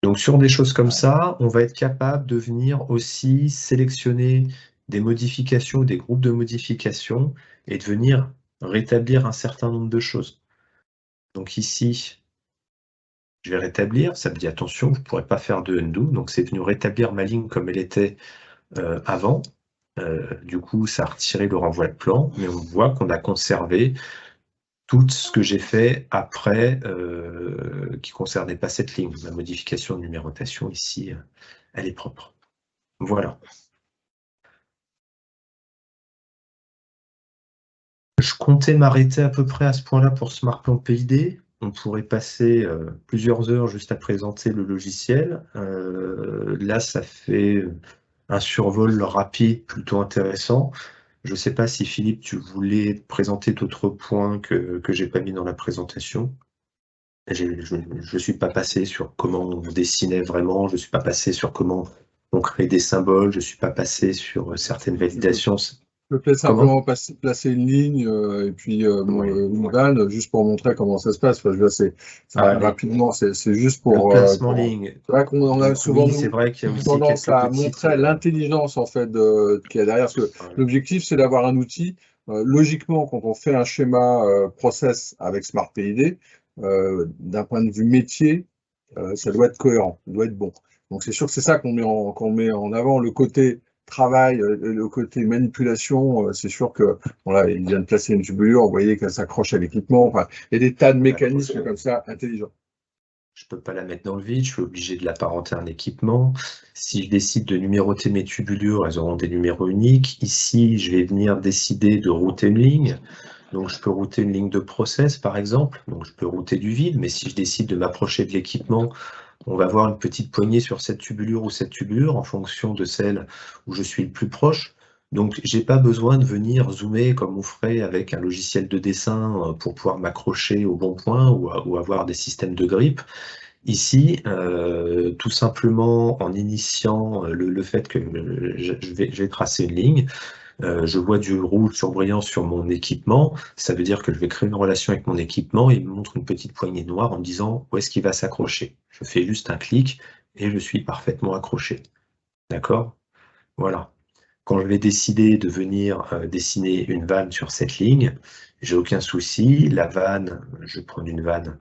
Donc sur des choses comme ça, on va être capable de venir aussi sélectionner des modifications ou des groupes de modifications et de venir rétablir un certain nombre de choses. Donc ici, je vais rétablir, ça me dit attention, vous ne pourrez pas faire de undo, donc c'est venu rétablir ma ligne comme elle était avant. Du coup, ça a retiré le renvoi de plan, mais on voit qu'on a conservé tout ce que j'ai fait après qui ne concernait pas cette ligne. La modification de numérotation ici, elle est propre. Voilà. Je comptais m'arrêter à peu près à ce point-là pour SmartPlant PID. On pourrait passer plusieurs heures juste à présenter le logiciel. Là, ça fait un survol rapide plutôt intéressant. Je ne sais pas si Philippe, tu voulais présenter d'autres points que je n'ai pas mis dans la présentation. Je ne suis pas passé sur comment on dessinait vraiment, je ne suis pas passé sur comment on crée des symboles, je ne suis pas passé sur certaines validations. Je peux simplement placer une ligne et puis une vanne juste pour montrer comment ça se passe. Enfin, je veux dire, rapidement, c'est juste pour. Le placement ligne. C'est vrai qu'on a souvent vrai qu'il y a aussi tendance à montrer l'intelligence en fait qu'il y a derrière. Parce que l'objectif, c'est d'avoir un outil. Logiquement, quand on fait un schéma process avec Smart PID, d'un point de vue métier, ça doit être cohérent, ça doit être bon. Donc c'est sûr que c'est ça qu'on met en avant, le côté travail, le côté manipulation. C'est sûr que voilà, il vient de placer une tubulure, vous voyez qu'elle s'accroche à l'équipement. Enfin, il y a des tas de mécanismes comme ça intelligents. Je ne peux pas la mettre dans le vide, je suis obligé de l'apparenter à un équipement. Si je décide de numéroter mes tubulures, elles auront des numéros uniques. Ici, je vais venir décider de router une ligne. Donc, je peux router une ligne de process, par exemple. Donc, je peux router du vide, mais si je décide de m'approcher de l'équipement on va avoir une petite poignée sur cette tubulure ou cette tubulure en fonction de celle où je suis le plus proche. Donc, j'ai pas besoin de venir zoomer comme on ferait avec un logiciel de dessin pour pouvoir m'accrocher au bon point ou avoir des systèmes de grippe. Ici, tout simplement en initiant le fait que je vais tracer une ligne, je vois du rouge surbrillant sur mon équipement, ça veut dire que je vais créer une relation avec mon équipement et il me montre une petite poignée noire en me disant où est-ce qu'il va s'accrocher. Je fais juste un clic et je suis parfaitement accroché. D'accord? Voilà. Quand je vais décider de venir dessiner une vanne sur cette ligne, j'ai aucun souci. La vanne, je vais prendre une vanne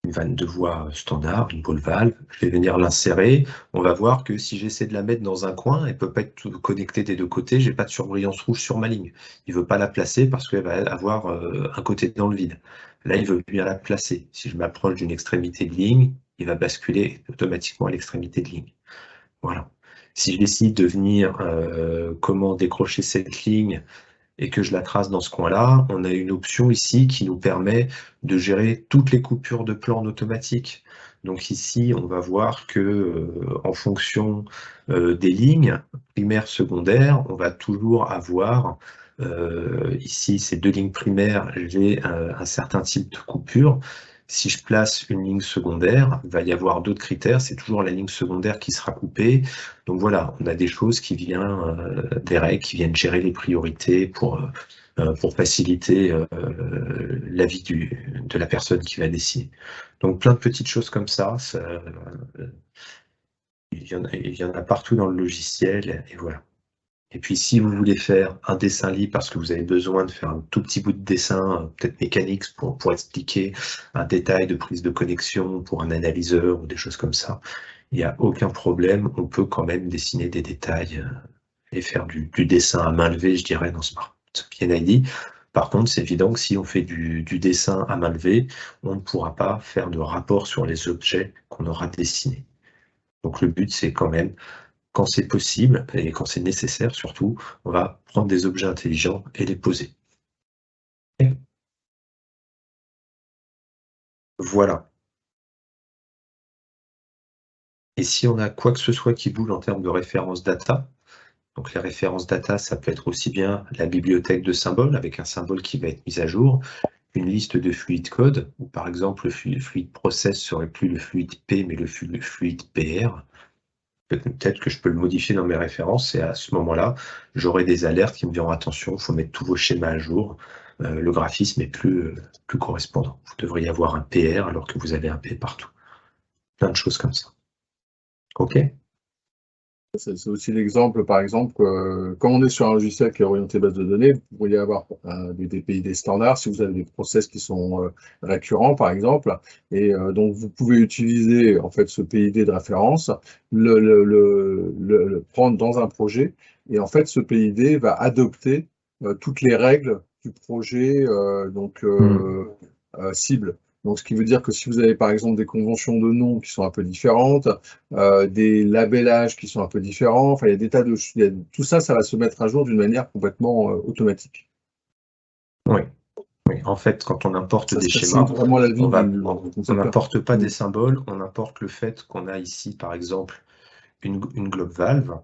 de voie standard, une ball valve, je vais venir l'insérer. On va voir que si j'essaie de la mettre dans un coin, elle ne peut pas être connectée des deux côtés, j'ai pas de surbrillance rouge sur ma ligne. Il ne veut pas la placer parce qu'elle va avoir un côté dans le vide. Là, il veut bien la placer. Si je m'approche d'une extrémité de ligne, il va basculer automatiquement à l'extrémité de ligne. Voilà. Si je décide de venir comment décrocher cette ligne et que je la trace dans ce coin-là, on a une option ici qui nous permet de gérer toutes les coupures de plan en automatique. Donc ici, on va voir que en fonction des lignes primaires, secondaires, on va toujours avoir ici ces deux lignes primaires, j'ai un certain type de coupure. Si je place une ligne secondaire, il va y avoir d'autres critères, c'est toujours la ligne secondaire qui sera coupée. Donc voilà, on a des choses qui viennent, des règles qui viennent gérer les priorités pour faciliter la vie de la personne qui va dessiner. Donc plein de petites choses comme ça, il y en a partout dans le logiciel, et voilà. Et puis si vous voulez faire un dessin libre parce que vous avez besoin de faire un tout petit bout de dessin, peut-être mécanique, pour expliquer un détail de prise de connexion pour un analyseur ou des choses comme ça, il n'y a aucun problème, on peut quand même dessiner des détails et faire du dessin à main levée, je dirais, dans Smart PNID. Par contre, c'est évident que si on fait du dessin à main levée, on ne pourra pas faire de rapport sur les objets qu'on aura dessinés. Donc le but, c'est quand même, quand c'est possible et quand c'est nécessaire surtout, on va prendre des objets intelligents et les poser. Voilà. Et si on a quoi que ce soit qui bouge en termes de références data, donc les références data, ça peut être aussi bien la bibliothèque de symboles avec un symbole qui va être mis à jour, une liste de fluides code, où par exemple le fluide process serait plus le fluide P mais le fluide PR. Peut-être que je peux le modifier dans mes références et à ce moment-là, j'aurai des alertes qui me diront attention, il faut mettre tous vos schémas à jour, le graphisme est plus correspondant. Vous devriez avoir un PR alors que vous avez un P partout. Plein de choses comme ça. OK? C'est aussi l'exemple, par exemple, quand on est sur un logiciel qui est orienté base de données, vous pourriez avoir des PID standards si vous avez des process qui sont récurrents, par exemple, et donc vous pouvez utiliser en fait ce PID de référence, le prendre dans un projet, et en fait ce PID va adopter toutes les règles du projet cible. Donc, ce qui veut dire que si vous avez par exemple des conventions de noms qui sont un peu différentes, des labellages qui sont un peu différents, enfin, il y a des tas de choses. Tout ça, ça va se mettre à jour d'une manière complètement automatique. Oui. Oui, en fait, quand on importe des schémas, vraiment la vie on n'importe pas des symboles, on importe le fait qu'on a ici, par exemple, une globe valve.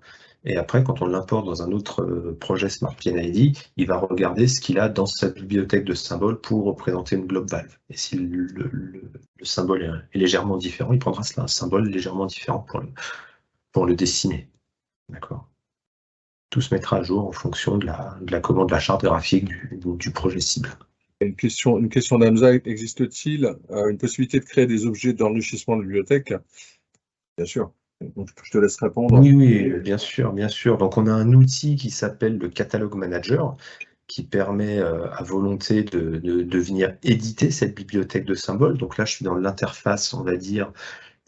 Et après, quand on l'importe dans un autre projet Smart PNID, il va regarder ce qu'il a dans sa bibliothèque de symboles pour représenter une globe valve. Et si le symbole est légèrement différent, il prendra un symbole légèrement différent pour le dessiner. D'accord. Tout se mettra à jour en fonction de la commande de la charte graphique du projet cible. Une question d'Hamza, existe-t-il une possibilité de créer des objets d'enrichissement de bibliothèque? Bien sûr. Donc, je te laisse répondre. Oui, bien sûr, bien sûr. Donc, on a un outil qui s'appelle le Catalogue Manager qui permet à volonté de venir éditer cette bibliothèque de symboles. Donc là, je suis dans l'interface, on va dire,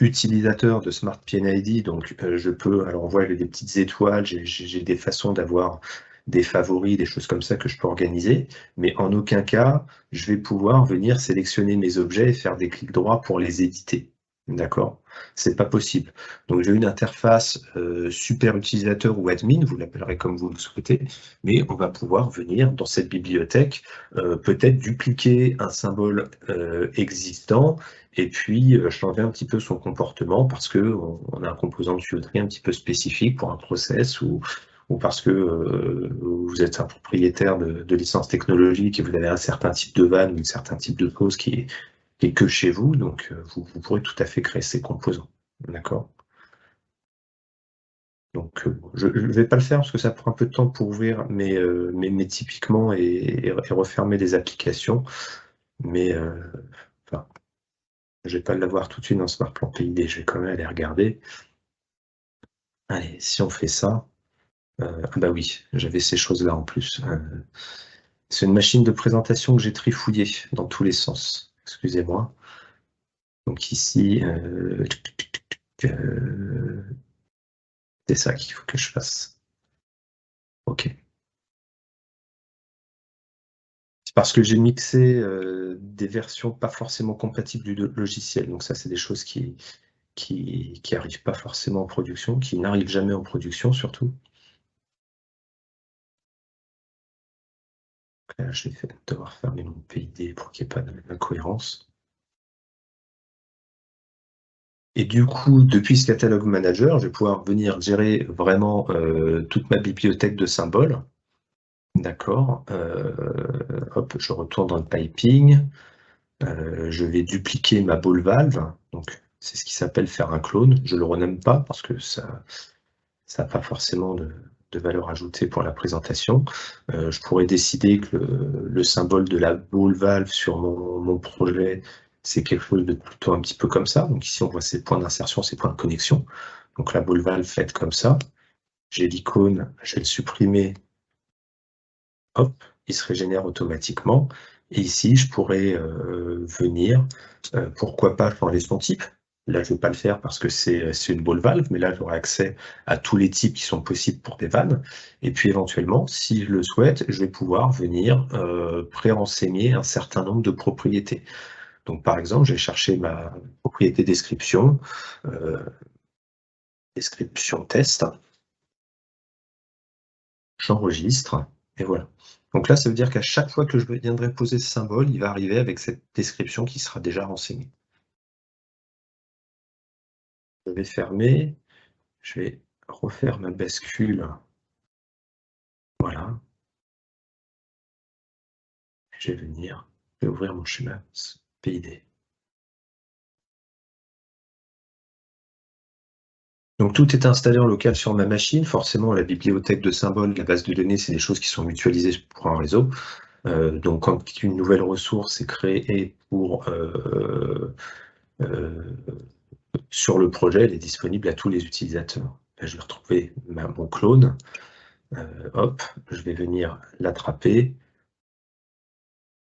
utilisateur de Smart PNID. Donc, je peux, alors on voit des petites étoiles, j'ai des façons d'avoir des favoris, des choses comme ça que je peux organiser, mais en aucun cas, je vais pouvoir venir sélectionner mes objets et faire des clics droits pour les éditer. D'accord? C'est pas possible. Donc j'ai une interface super utilisateur ou admin, vous l'appellerez comme vous le souhaitez, mais on va pouvoir venir dans cette bibliothèque peut-être dupliquer un symbole existant et puis changer un petit peu son comportement parce que on a un composant de tuyauterie un petit peu spécifique pour un process ou parce que vous êtes un propriétaire de licence technologique et vous avez un certain type de vanne ou un certain type de pause qui est que chez vous, donc vous pourrez tout à fait créer ces composants. D'accord? Donc je ne vais pas le faire parce que ça prend un peu de temps pour ouvrir mes typiquement et refermer des applications. Mais enfin, je vais pas l'avoir tout de suite dans Smart Plan PID, je vais quand même aller regarder. Allez, si on fait ça, bah oui, j'avais ces choses-là en plus. C'est une machine de présentation que j'ai trifouillée dans tous les sens. Excusez-moi. Donc ici, c'est ça qu'il faut que je fasse. Ok. C'est parce que j'ai mixé des versions pas forcément compatibles du logiciel. Donc ça, c'est des choses qui arrivent pas forcément en production, qui n'arrivent jamais en production surtout. Là, je vais devoir fermer mon PID pour qu'il n'y ait pas d'incohérence. Et du coup, depuis ce catalogue manager, je vais pouvoir venir gérer vraiment toute ma bibliothèque de symboles. D'accord. Hop, je retourne dans le piping. Je vais dupliquer ma ball valve. Donc, c'est ce qui s'appelle faire un clone. Je ne le renomme pas parce que ça n'a pas forcément de valeur ajoutée pour la présentation. Je pourrais décider que le symbole de la ball valve sur mon projet, c'est quelque chose de plutôt un petit peu comme ça. Donc ici, on voit ces points d'insertion, ces points de connexion. Donc la ball valve faite comme ça. J'ai l'icône, je vais le supprimer. Hop, il se régénère automatiquement. Et ici, je pourrais venir, pourquoi pas changer son type. Là, je ne vais pas le faire parce que c'est une ball valve, mais là, j'aurai accès à tous les types qui sont possibles pour des vannes. Et puis, éventuellement, si je le souhaite, je vais pouvoir venir pré-renseigner un certain nombre de propriétés. Donc, par exemple, je vais chercher ma propriété description, description test. J'enregistre, et voilà. Donc là, ça veut dire qu'à chaque fois que je viendrai poser ce symbole, il va arriver avec cette description qui sera déjà renseignée. Je vais fermer, je vais refaire ma bascule. Voilà. Je vais venir, je vais ouvrir mon schéma PID. Donc tout est installé en local sur ma machine. Forcément, la bibliothèque de symboles, la base de données, c'est des choses qui sont mutualisées pour un réseau. Donc quand une nouvelle ressource est créée pour sur le projet, elle est disponible à tous les utilisateurs. Là, je vais retrouver mon clone. Hop, je vais venir l'attraper,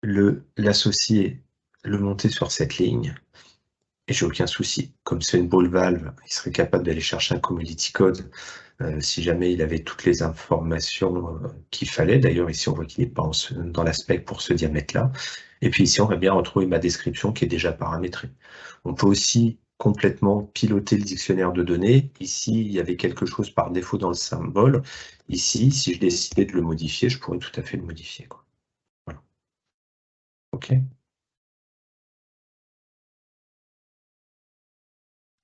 l'associer, le monter sur cette ligne, et j'ai aucun souci. Comme c'est une ball valve, il serait capable d'aller chercher un commodity code si jamais il avait toutes les informations qu'il fallait. D'ailleurs, ici, on voit qu'il n'est pas dans la spec pour ce diamètre-là. Et puis ici, on va bien retrouver ma description qui est déjà paramétrée. On peut aussi complètement piloter le dictionnaire de données. Ici, il y avait quelque chose par défaut dans le symbole. Ici, si je décidais de le modifier, je pourrais tout à fait le modifier, quoi. Voilà. OK.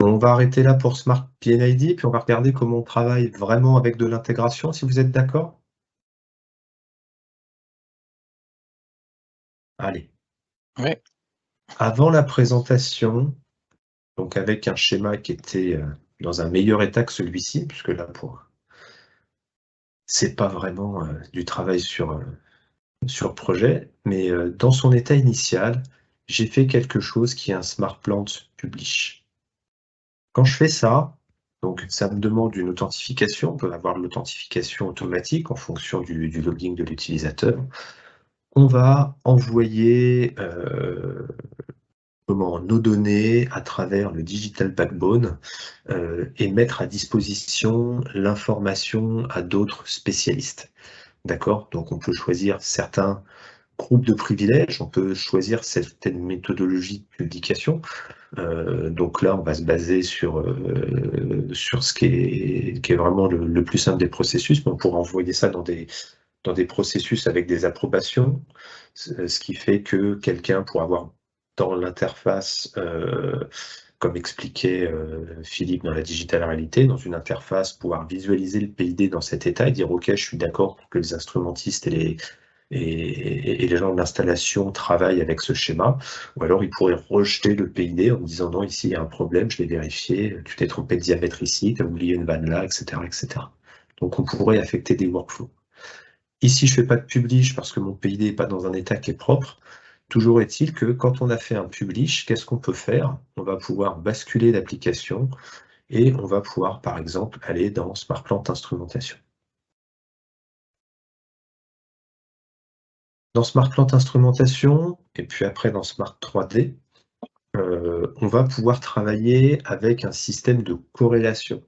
On va arrêter là pour Smart PNID, puis on va regarder comment on travaille vraiment avec de l'intégration, si vous êtes d'accord. Allez. Oui. Avant la présentation, donc avec un schéma qui était dans un meilleur état que celui-ci, puisque là, c'est pas vraiment du travail sur projet, mais dans son état initial, j'ai fait quelque chose qui est un Smart Plant Publish. Quand je fais ça, donc ça me demande une authentification. On peut avoir l'authentification automatique en fonction du logging de l'utilisateur. On va envoyer nos données à travers le Digital Backbone et mettre à disposition l'information à d'autres spécialistes. D'accord? Donc on peut choisir certains groupe de privilèges, on peut choisir certaines méthodologies de publication. Donc là, on va se baser sur ce qui est vraiment le plus simple des processus, mais on pourra envoyer ça dans des processus avec des approbations, ce qui fait que quelqu'un pourra avoir dans l'interface, comme expliquait Philippe dans la digital réalité, dans une interface, pouvoir visualiser le PID dans cet état et dire « Ok, je suis d'accord pour que les instrumentistes et les gens de l'installation travaillent avec ce schéma », ou alors ils pourraient rejeter le PID en disant « Non, ici il y a un problème, je l'ai vérifié, tu t'es trompé de diamètre ici, tu as oublié une vanne là, etc. etc. » Donc on pourrait affecter des workflows. Ici, je ne fais pas de publish parce que mon PID n'est pas dans un état qui est propre. Toujours est-il que quand on a fait un publish, qu'est-ce qu'on peut faire? On va pouvoir basculer l'application et on va pouvoir, par exemple, aller dans SmartPlant Instrumentation. Dans SmartPlant Instrumentation, et puis après dans Smart 3D, on va pouvoir travailler avec un système de corrélation.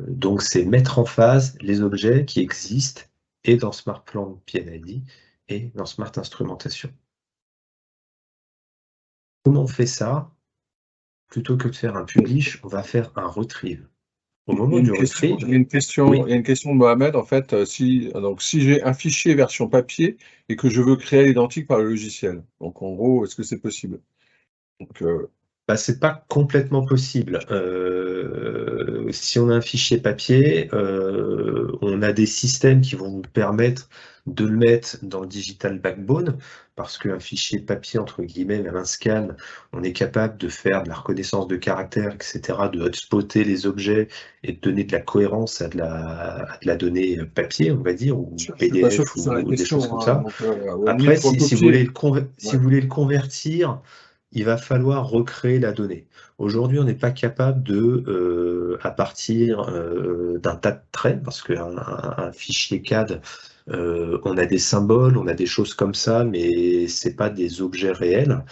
Donc c'est mettre en phase les objets qui existent et dans SmartPlant PNID et dans Smart Instrumentation. Comment on fait ça? Plutôt que de faire un publish, on va faire un retrieve. Au moment du retrieve, il y a une question de Mohamed. En fait, si j'ai un fichier version papier et que je veux créer l'identique par le logiciel, donc en gros, est-ce que c'est possible? Donc, c'est pas complètement possible. Si on a un fichier papier, on a des systèmes qui vont nous permettre de le mettre dans le digital backbone, parce qu'un fichier papier, entre guillemets, même un scan, on est capable de faire de la reconnaissance de caractères, etc., de hotspotter les objets et de donner de la cohérence à de la donnée papier, on va dire, ou PDF ou des choses comme ça. Après, si vous voulez le convertir, il va falloir recréer la donnée. Aujourd'hui, on n'est pas capable de, à partir d'un tas de traits, parce qu'un fichier CAD, on a des symboles, on a des choses comme ça, mais c'est pas des objets réels.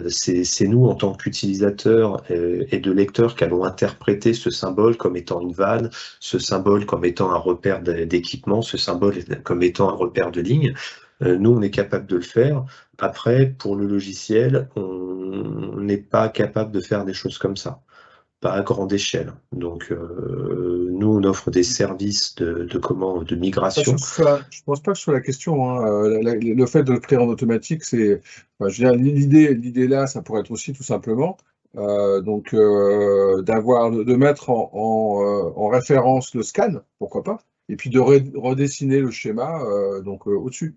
C'est nous, en tant qu'utilisateurs et de lecteurs, qui allons interpréter ce symbole comme étant une vanne, ce symbole comme étant un repère d'équipement, ce symbole comme étant un repère de ligne. Nous, on est capable de le faire. Après, pour le logiciel, on n'est pas capable de faire des choses comme ça, pas à grande échelle. Donc, nous, on offre des services de migration. Je pense pas que ce soit la question, hein. Le fait de le créer en automatique, c'est, je veux dire, l'idée là, ça pourrait être aussi tout simplement de mettre en référence le scan, pourquoi pas, et puis de redessiner le schéma au-dessus.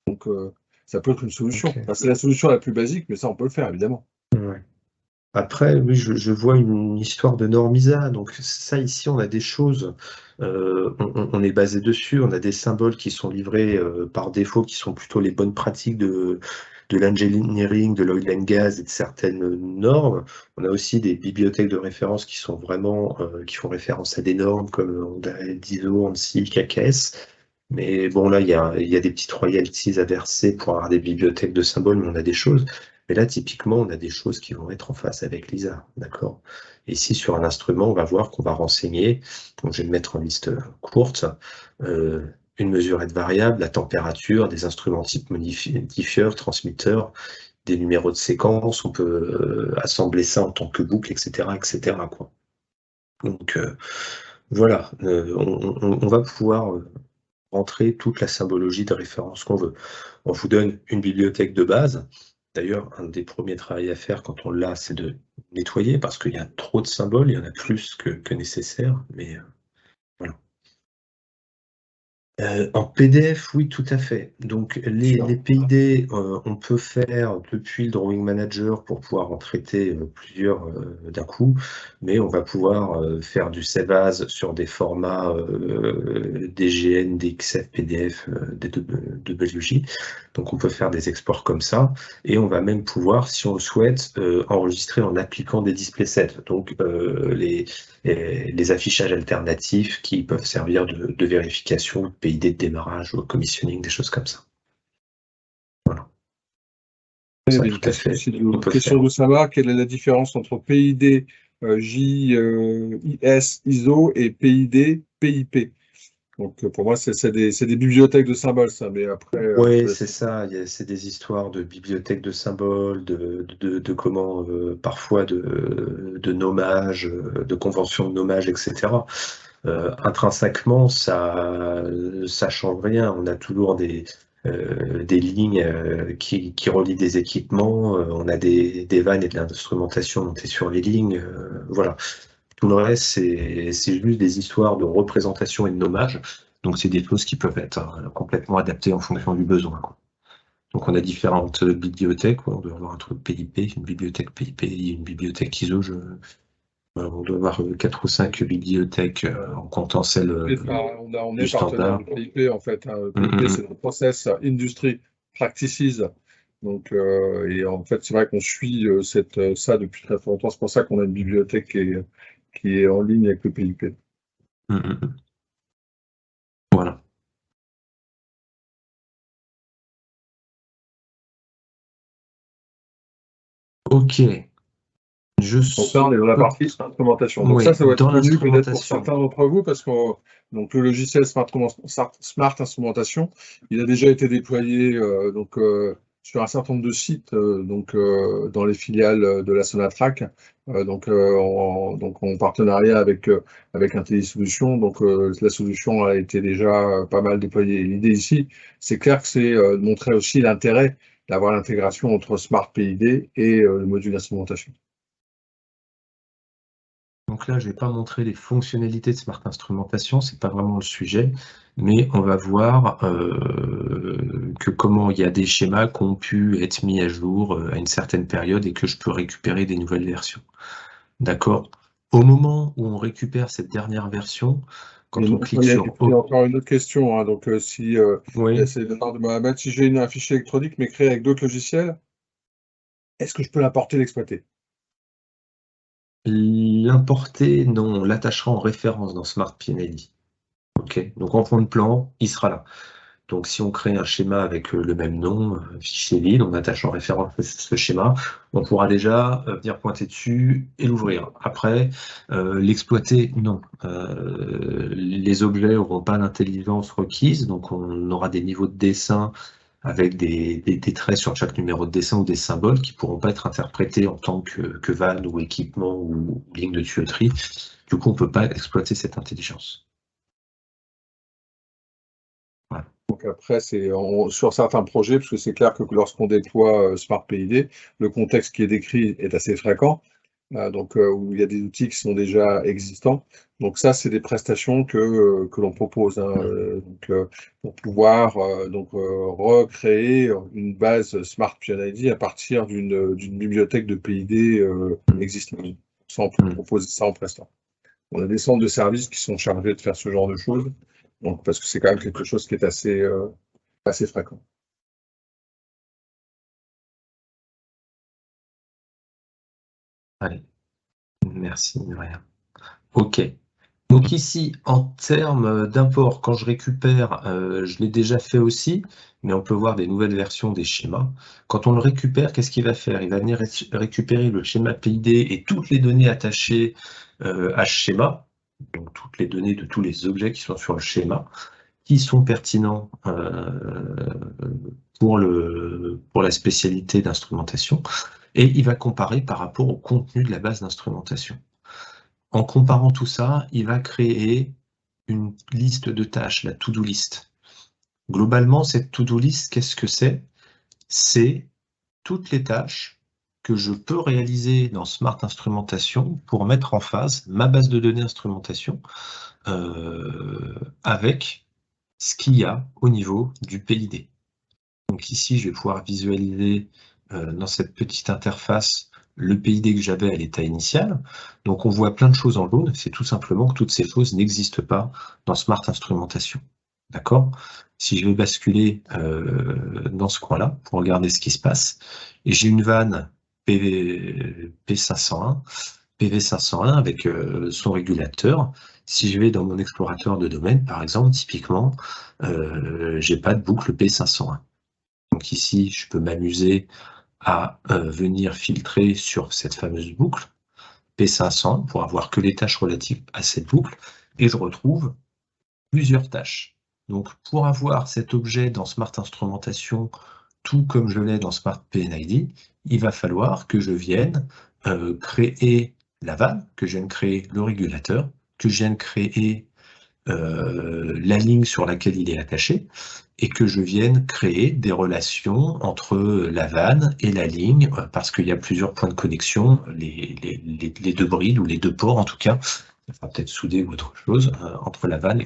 Donc, ça peut être une solution. Okay. C'est la solution la plus basique, mais ça, on peut le faire, évidemment. Ouais. Après, oui, je vois une histoire de normisa. Donc ça, ici, on a des choses, on est basé dessus, on a des symboles qui sont livrés par défaut, qui sont plutôt les bonnes pratiques de l'engineering, de l'oil and gas et de certaines normes. On a aussi des bibliothèques de référence qui sont vraiment, qui font référence à des normes comme DISO, ANSI, KKS. Mais bon, là, il y a des petites royalties à verser pour avoir des bibliothèques de symboles, mais on a des choses. Mais là, typiquement, on a des choses qui vont être en face avec Lisa, d'accord? Et ici, sur un instrument, on va voir qu'on va renseigner, donc je vais le mettre en liste courte, une mesurette variable, la température, des instruments type modifieur, transmetteur, des numéros de séquence, on peut assembler ça en tant que boucle, etc., etc., quoi. Donc, voilà, on va pouvoir rentrer toute la symbologie de référence qu'on veut. On vous donne une bibliothèque de base. D'ailleurs, un des premiers travaux à faire quand on l'a, c'est de nettoyer parce qu'il y a trop de symboles, il y en a plus que nécessaire, mais voilà. En PDF, oui, tout à fait. Donc les PID, on peut faire depuis le Drawing Manager pour pouvoir en traiter plusieurs d'un coup, mais on va pouvoir faire du save as sur des formats DGN, DXF, PDF, DWJ. Donc on peut faire des exports comme ça, et on va même pouvoir, si on le souhaite, enregistrer en appliquant des display sets. Donc les affichages alternatifs qui peuvent servir de vérification, PID de démarrage ou commissioning, des choses comme ça. Voilà. Ça, tout à fait. Question de savoir quelle est la différence entre PID, JIS, ISO et PID, PIP. Donc pour moi, c'est des bibliothèques de symboles, ça. Mais après, Oui, c'est ça. C'est des histoires de bibliothèques de symboles, de comment, parfois de nommages, de conventions de nommage, etc. Intrinsèquement, ça change rien. On a toujours des lignes qui relient des équipements. On a des vannes et de l'instrumentation montées sur les lignes. Voilà. Tout le reste, c'est juste des histoires de représentation et de nommage. Donc, c'est des choses qui peuvent être complètement adaptées en fonction du besoin, quoi. Donc, on a différentes bibliothèques, quoi. On doit avoir un truc PIP, une bibliothèque PIP, une bibliothèque ISO. Voilà, on doit avoir 4 ou 5 bibliothèques en comptant celle On du est partenaire standard. du PIP, en fait, hein. Le PIP, Mm, c'est le Process Industry Practices. Donc, et en fait, c'est vrai qu'on suit ça depuis très longtemps. C'est pour ça qu'on a une bibliothèque qui est en ligne avec le PIP. mm, mm. Voilà. Ok. Donc là, on est dans la partie instrumentation. Donc Oui, ça va être dans connu peut-être pour l'instrumentation. certains d'entre vous, parce que donc, le logiciel Smart Instrumentation, il a déjà été déployé sur un certain nombre de sites dans les filiales de la Sonatrach, en partenariat avec IntelliSolutions. Donc la solution a été déjà pas mal déployée. L'idée ici, c'est clair que c'est de montrer aussi l'intérêt d'avoir l'intégration entre Smart PID et le module d'instrumentation. Donc là, je ne vais pas montrer les fonctionnalités de Smart Instrumentation, c'est pas vraiment le sujet, mais on va voir que comment il y a des schémas qui ont pu être mis à jour à une certaine période et que je peux récupérer des nouvelles versions. D'accord? Au moment où on récupère cette dernière version, quand on clique sur Il y a encore une autre question, hein. Donc, oui, c'est de la part de Mohamed, si j'ai un fichier électronique mais créé avec d'autres logiciels, est-ce que je peux l'importer et l'exploiter? l'importer, non, on l'attachera en référence dans Smart PNID. Ok, donc en fond de plan, il sera là. Donc, si on crée un schéma avec le même nom, fichier vide, on attache en référence ce schéma, on pourra déjà venir pointer dessus et l'ouvrir. Après, l'exploiter, non. Les objets n'auront pas l'intelligence requise, donc on aura des niveaux de dessin avec des traits sur chaque numéro de dessin ou des symboles qui ne pourront pas être interprétés en tant que vanne ou équipement ou ligne de tuyauterie. Du coup, on ne peut pas exploiter cette intelligence. Voilà. Donc après, sur certains projets, parce que c'est clair que lorsqu'on déploie Smart PID, le contexte qui est décrit est assez fréquent, où il y a des outils qui sont déjà existants. Donc ça, c'est des prestations que l'on propose, hein, pour pouvoir recréer une base Smart PNID à partir d'une bibliothèque de PID existante. Ça, on peut proposer ça en prestant. On a des centres de services qui sont chargés de faire ce genre de choses, donc parce que c'est quand même quelque chose qui est assez fréquent. Allez, merci de rien. Ok. Donc ici, en termes d'import, quand je récupère, je l'ai déjà fait aussi, mais on peut voir des nouvelles versions des schémas. Quand on le récupère, qu'est-ce qu'il va faire? Il va venir récupérer le schéma PID et toutes les données attachées à ce schéma, donc toutes les données de tous les objets qui sont sur le schéma, qui sont pertinents pour la spécialité d'instrumentation, et il va comparer par rapport au contenu de la base d'instrumentation. En comparant tout ça, il va créer une liste de tâches, la to-do list. Globalement, cette to-do list, qu'est-ce que c'est? C'est toutes les tâches que je peux réaliser dans Smart Instrumentation pour mettre en phase ma base de données instrumentation avec ce qu'il y a au niveau du PID. Donc ici, je vais pouvoir visualiser dans cette petite interface le PID que j'avais à l'état initial. Donc on voit plein de choses en jaune, c'est tout simplement que toutes ces choses n'existent pas dans Smart Instrumentation. D'accord? Si je vais basculer dans ce coin-là pour regarder ce qui se passe, et j'ai une vanne P501 avec son régulateur. Si je vais dans mon explorateur de domaine, par exemple, typiquement, j'ai pas de boucle P501. Donc ici, je peux m'amuser à venir filtrer sur cette fameuse boucle P500 pour avoir que les tâches relatives à cette boucle, et je retrouve plusieurs tâches. Donc, pour avoir cet objet dans Smart Instrumentation, tout comme je l'ai dans Smart PNID, il va falloir que je vienne créer la vanne, que je vienne créer le régulateur, que je vienne créer la ligne sur laquelle il est attaché, et que je vienne créer des relations entre la vanne et la ligne, parce qu'il y a plusieurs points de connexion, les deux brides, ou les deux ports en tout cas, enfin peut-être soudés ou autre chose, entre la vanne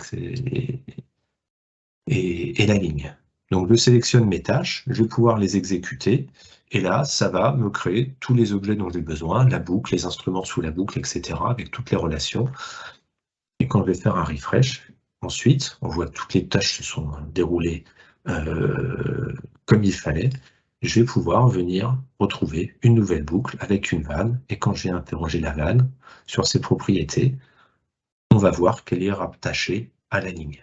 et la ligne. Donc je sélectionne mes tâches, je vais pouvoir les exécuter, et là, ça va me créer tous les objets dont j'ai besoin, la boucle, les instruments sous la boucle, etc., avec toutes les relations. Et quand je vais faire un refresh, ensuite, on voit que toutes les tâches se sont déroulées comme il fallait. Je vais pouvoir venir retrouver une nouvelle boucle avec une vanne, et quand je vais interroger la vanne sur ses propriétés, on va voir qu'elle est rattachée à la ligne.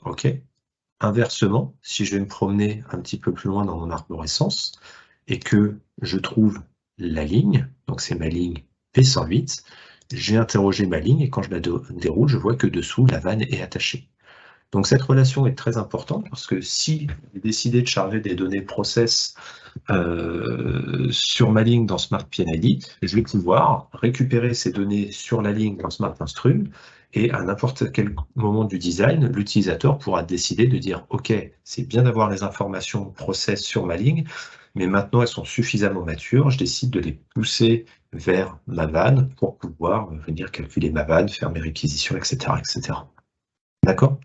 OK ? Inversement, si je vais me promener un petit peu plus loin dans mon arborescence et que je trouve la ligne, donc c'est ma ligne P108, j'ai interrogé ma ligne et quand je la déroule, je vois que dessous, la vanne est attachée. Donc cette relation est très importante parce que si j'ai décidé de charger des données process sur ma ligne dans Smart PNID, je vais pouvoir récupérer ces données sur la ligne dans Smart Instrum, et à n'importe quel moment du design, l'utilisateur pourra décider de dire « Ok, c'est bien d'avoir les informations process sur ma ligne, mais maintenant elles sont suffisamment matures, je décide de les pousser vers ma vanne pour pouvoir venir calculer ma vanne, faire mes réquisitions, etc. etc. » D'accord ?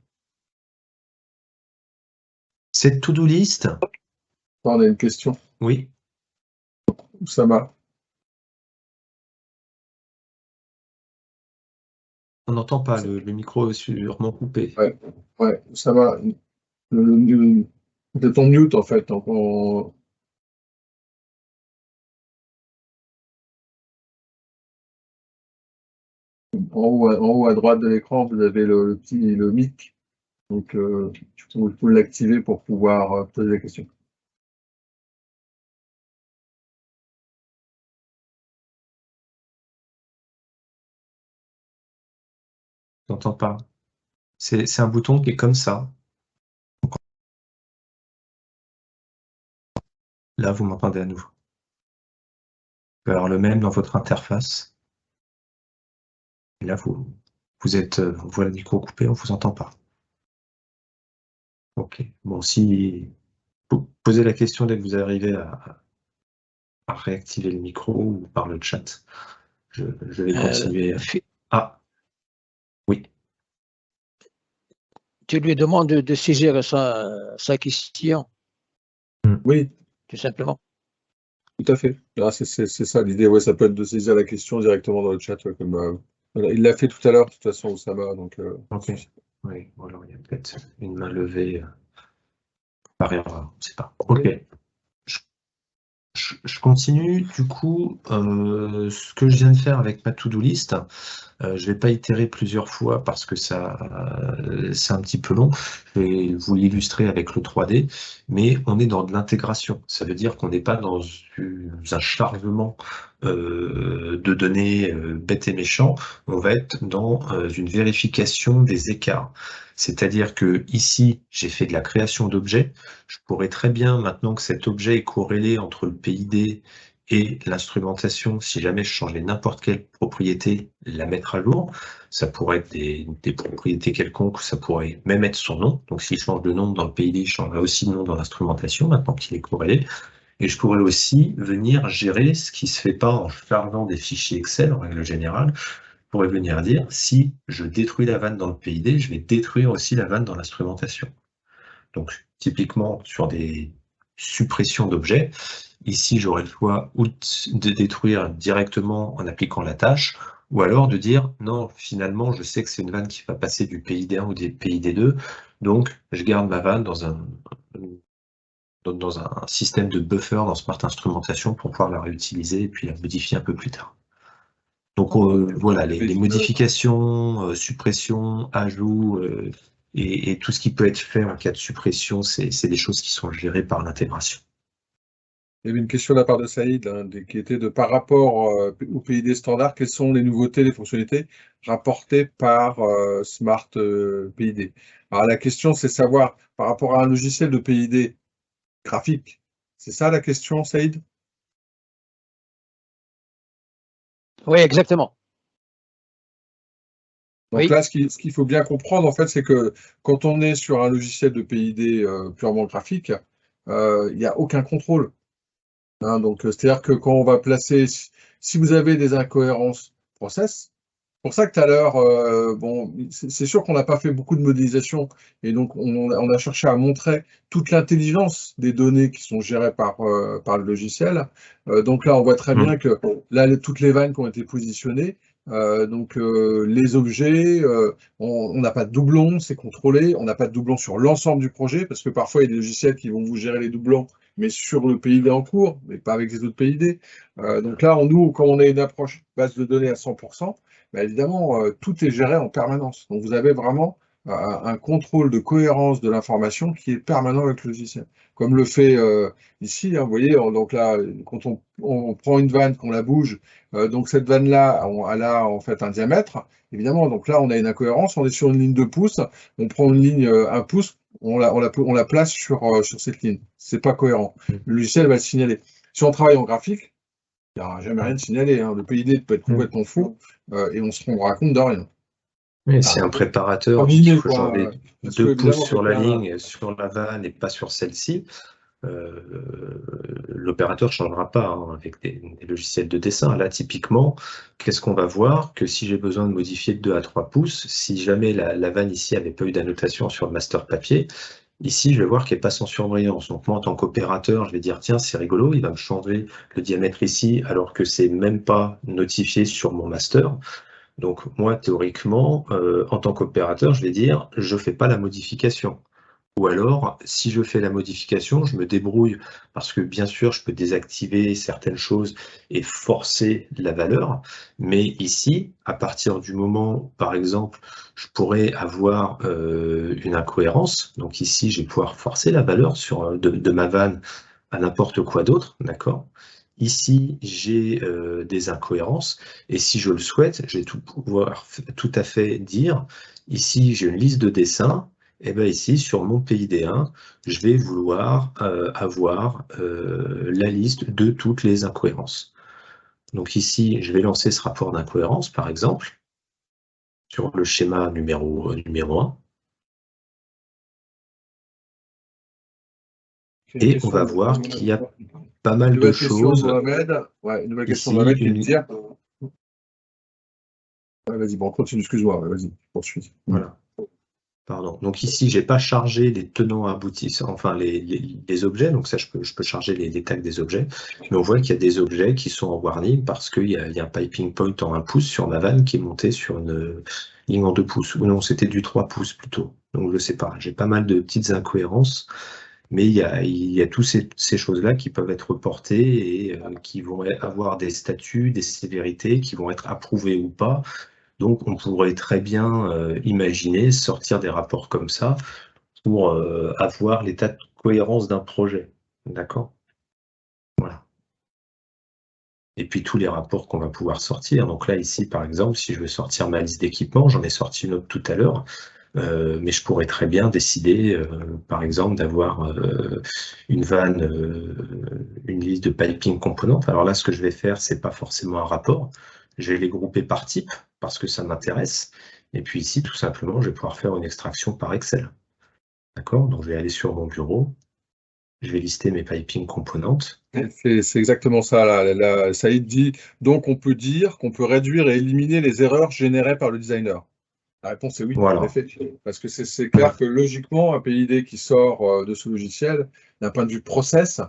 Cette to-do list. On a une question. Oui. Oussama. On n'entend pas, le micro est sûrement coupé. Ouais, Oussama. C'est ton mute en fait. Donc en haut à droite de l'écran, vous avez le mic. Donc vous pouvez l'activer pour pouvoir poser la question. Je n'entends pas. C'est un bouton qui est comme ça. Là, vous m'entendez à nouveau. Vous pouvez avoir le même dans votre interface. Et là, on voit le micro coupé, on ne vous entend pas. Ok. Bon, si vous posez la question dès que vous arrivez à réactiver le micro ou par le chat, je vais continuer. Ah, oui. Tu lui demandes de saisir sa question. Oui. Tout simplement. Tout à fait. Ah, c'est ça l'idée. Ouais, ça peut être de saisir la question directement dans le chat. Ouais, comme, voilà. Il l'a fait tout à l'heure, de toute façon, Oussama. Donc, ok. Oui, alors il y a peut-être une main levée par erreur, je ne sais pas. Ok. Je continue, du coup, ce que je viens de faire avec ma to-do list, je ne vais pas itérer plusieurs fois parce que c'est un petit peu long, je vais vous l'illustrer avec le 3D, mais on est dans de l'intégration, ça veut dire qu'on n'est pas dans un chargement de données bêtes et méchants, on va être dans une vérification des écarts. C'est-à-dire que ici, j'ai fait de la création d'objets. Je pourrais très bien, maintenant que cet objet est corrélé entre le PID et l'instrumentation, si jamais je changeais n'importe quelle propriété, la mettre à jour. Ça pourrait être des propriétés quelconques, ça pourrait même être son nom. Donc si je change de nom dans le PID, je changerai aussi de nom dans l'instrumentation, maintenant qu'il est corrélé. Et je pourrais aussi venir gérer ce qui ne se fait pas en chargeant des fichiers Excel, en règle générale. Je pourrais venir dire, si je détruis la vanne dans le PID, je vais détruire aussi la vanne dans l'instrumentation. Donc, typiquement, sur des suppressions d'objets, ici, j'aurais le choix ou de détruire directement en appliquant la tâche, ou alors de dire, non, finalement, je sais que c'est une vanne qui va passer du PID1 ou du PID2, donc je garde ma vanne dans un système de buffer dans Smart Instrumentation pour pouvoir la réutiliser et puis la modifier un peu plus tard. Donc voilà, les modifications, suppressions, ajouts et tout ce qui peut être fait en cas de suppression, c'est des choses qui sont gérées par l'intégration. Il y avait une question de la part de Saïd, hein, qui était de par rapport au PID standard, quelles sont les nouveautés, les fonctionnalités rapportées par Smart PID. Alors la question, c'est savoir par rapport à un logiciel de PID graphique. C'est ça la question, Saïd? Oui, exactement. Donc Oui. là, ce qu'il faut bien comprendre, en fait, c'est que quand on est sur un logiciel de PID purement graphique, il n'y a aucun contrôle. Hein, donc, c'est-à-dire que quand on va placer, si vous avez des incohérences process, pour ça que tout à l'heure, bon, c'est sûr qu'on n'a pas fait beaucoup de modélisation et donc on a cherché à montrer toute l'intelligence des données qui sont gérées par le logiciel. Donc là, on voit très bien que là, toutes les vannes qui ont été positionnées, donc les objets, on n'a pas de doublons, c'est contrôlé, on n'a pas de doublons sur l'ensemble du projet parce que parfois il y a des logiciels qui vont vous gérer les doublons, mais sur le PID en cours, mais pas avec les autres PID. Donc là, nous, quand on a une approche base de données à 100%, bah, évidemment, tout est géré en permanence. Donc, vous avez vraiment un contrôle de cohérence de l'information qui est permanent avec le logiciel. Comme le fait ici, hein, vous voyez, donc là, quand on prend une vanne, qu'on la bouge, donc cette vanne-là, elle a en fait un diamètre, évidemment. Donc là, on a une incohérence, on est sur une ligne de pouce, on prend une ligne 1 pouce, on la place sur cette ligne. C'est pas cohérent. Le logiciel va le signaler. Si on travaille en graphique, il n'y aura jamais rien de signalé. Hein. Le PID peut être complètement fou et on se rendra compte de rien. Oui, c'est un préparateur en qui guillemets, faut genre les parce que, 2 pouces évidemment, sur la quelqu'un- ligne, sur la vanne et pas sur celle-ci. L'opérateur ne changera pas hein, avec des logiciels de dessin. Là, typiquement, qu'est-ce qu'on va voir? Que si j'ai besoin de modifier de 2 à 3 pouces, si jamais la vanne ici n'avait pas eu d'annotation sur le master papier, ici, je vais voir qu'elle passe en surbrillance. Donc moi, en tant qu'opérateur, je vais dire, tiens, c'est rigolo, il va me changer le diamètre ici, alors que c'est même pas notifié sur mon master. Donc moi, théoriquement, en tant qu'opérateur, je vais dire, je fais pas la modification. Ou alors, si je fais la modification, je me débrouille parce que bien sûr, je peux désactiver certaines choses et forcer la valeur. Mais ici, à partir du moment où, par exemple, je pourrais avoir une incohérence, donc ici, je vais pouvoir forcer la valeur de ma vanne à n'importe quoi d'autre, d'accord? Ici, j'ai des incohérences et si je le souhaite, je vais tout à fait dire, ici, j'ai une liste de dessins et bien ici, sur mon PID1, je vais vouloir avoir la liste de toutes les incohérences. Donc ici, je vais lancer ce rapport d'incohérence, par exemple, sur le schéma numéro 1. Et on va voir qu'il y a pas mal de choses. Une nouvelle question de Mohamed qui me dit. Ouais, vas-y, bon, continue, excuse-moi, vas-y, poursuis. Voilà. Pardon. Donc ici, j'ai pas chargé les tenants aboutissants, enfin les objets, donc ça je peux charger les tags des objets, mais on voit qu'il y a des objets qui sont en warning parce qu'il y a un piping point en 1 pouce sur ma vanne qui est monté sur une ligne en 2 pouces, ou non, c'était du 3 pouces plutôt, donc je sais pas, j'ai pas mal de petites incohérences, mais il y a toutes ces choses-là qui peuvent être reportées et qui vont avoir des statuts, des sévérités, qui vont être approuvées ou pas. Donc, on pourrait très bien imaginer sortir des rapports comme ça pour avoir l'état de cohérence d'un projet. D'accord? Voilà. Et puis, tous les rapports qu'on va pouvoir sortir. Donc là, ici, par exemple, si je veux sortir ma liste d'équipements, j'en ai sorti une autre tout à l'heure, mais je pourrais très bien décider, par exemple, d'avoir une vanne, une liste de piping components. Alors là, ce que je vais faire, c'est pas forcément un rapport. Je vais les grouper par type parce que ça m'intéresse. Et puis ici, tout simplement, je vais pouvoir faire une extraction par Excel. D'accord? Donc je vais aller sur mon bureau, je vais lister mes piping componentes. C'est exactement ça. Là. Saïd dit, donc on peut dire qu'on peut réduire et éliminer les erreurs générées par le designer. La réponse est oui, Voilà. en effet. Parce que c'est clair que logiquement, un PID qui sort de ce logiciel, d'un point de vue process,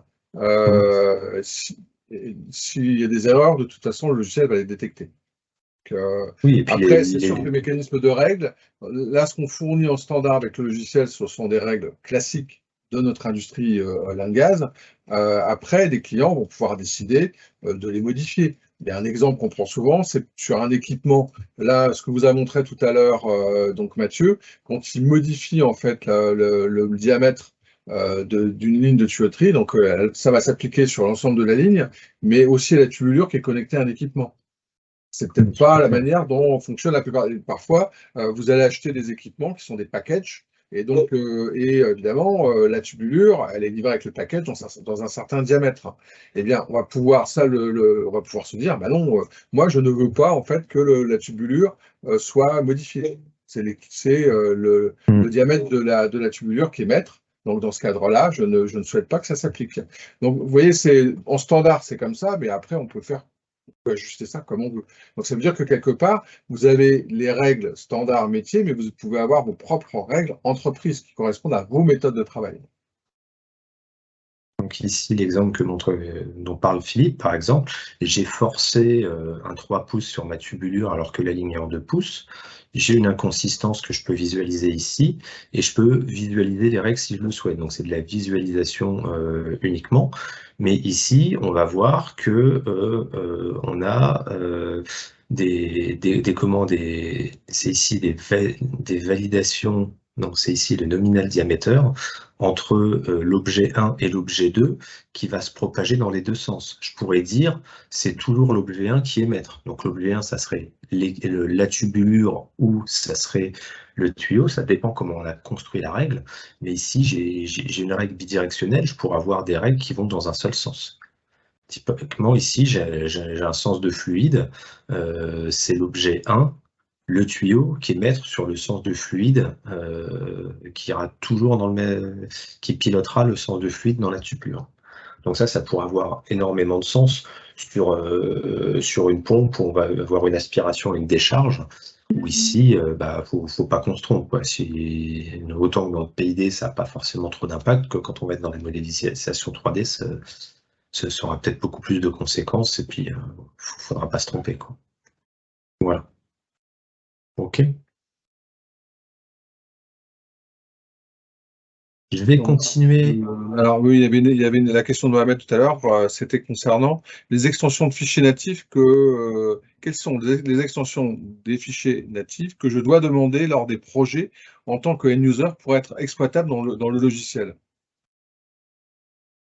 s'il y a des erreurs, de toute façon, le logiciel va les détecter. Oui, et puis après, c'est sûr que les mécanismes de règles, là, ce qu'on fournit en standard avec le logiciel, ce sont des règles classiques de notre industrie gaz. Après, des clients vont pouvoir décider de les modifier. Il y a un exemple qu'on prend souvent, c'est sur un équipement. Là, ce que vous a montré tout à l'heure, donc Mathieu, quand il modifie en fait le diamètre d'une ligne de tuyauterie. Donc, ça va s'appliquer sur l'ensemble de la ligne, mais aussi à la tubulure qui est connectée à un équipement. C'est peut-être pas la manière dont fonctionne la plupart. Parfois, vous allez acheter des équipements qui sont des packages, et donc, évidemment, la tubulure, elle est livrée avec le package dans un certain diamètre. Eh bien, on va pouvoir se dire, bah non, moi, je ne veux pas en fait que la tubulure soit modifiée. C'est le diamètre de la tubulure qui est maître. Donc, dans ce cadre-là, je ne souhaite pas que ça s'applique. Donc, vous voyez, en standard, c'est comme ça, mais après, on peut ajuster ça comme on veut. Donc, ça veut dire que quelque part, vous avez les règles standards métiers, mais vous pouvez avoir vos propres règles entreprises qui correspondent à vos méthodes de travail. Donc ici, l'exemple dont parle Philippe, par exemple, j'ai forcé un 3 pouces sur ma tubulure alors que la ligne est en 2 pouces. J'ai une inconsistance que je peux visualiser ici, et je peux visualiser les règles si je le souhaite. Donc c'est de la visualisation uniquement. Mais ici, on va voir que on a c'est ici des validations. Donc c'est ici le nominal diameter entre l'objet 1 et l'objet 2 qui va se propager dans les deux sens. Je pourrais dire c'est toujours l'objet 1 qui est maître. Donc l'objet 1, ça serait la tubulure ou ça serait le tuyau, ça dépend comment on a construit la règle. Mais ici, j'ai une règle bidirectionnelle, je pourrais avoir des règles qui vont dans un seul sens. Typiquement, ici, j'ai un sens de fluide, c'est l'objet 1, le tuyau qui est maître sur le sens de fluide, qui ira toujours qui pilotera le sens de fluide dans la tubulure. Donc ça pourrait avoir énormément de sens sur une pompe où on va avoir une aspiration et une décharge, où ici, faut pas qu'on se trompe, quoi. Autant que dans le PID, ça n'a pas forcément trop d'impact, que quand on va être dans la modélisation 3D, ça aura peut-être beaucoup plus de conséquences, et puis faudra pas se tromper, quoi. Voilà. Ok. Je vais continuer. Alors oui, il y avait la question de Mohamed tout à l'heure, c'était concernant les extensions de fichiers natifs. Quelles sont les extensions des fichiers natifs que je dois demander lors des projets en tant que end-user pour être exploitable dans le logiciel?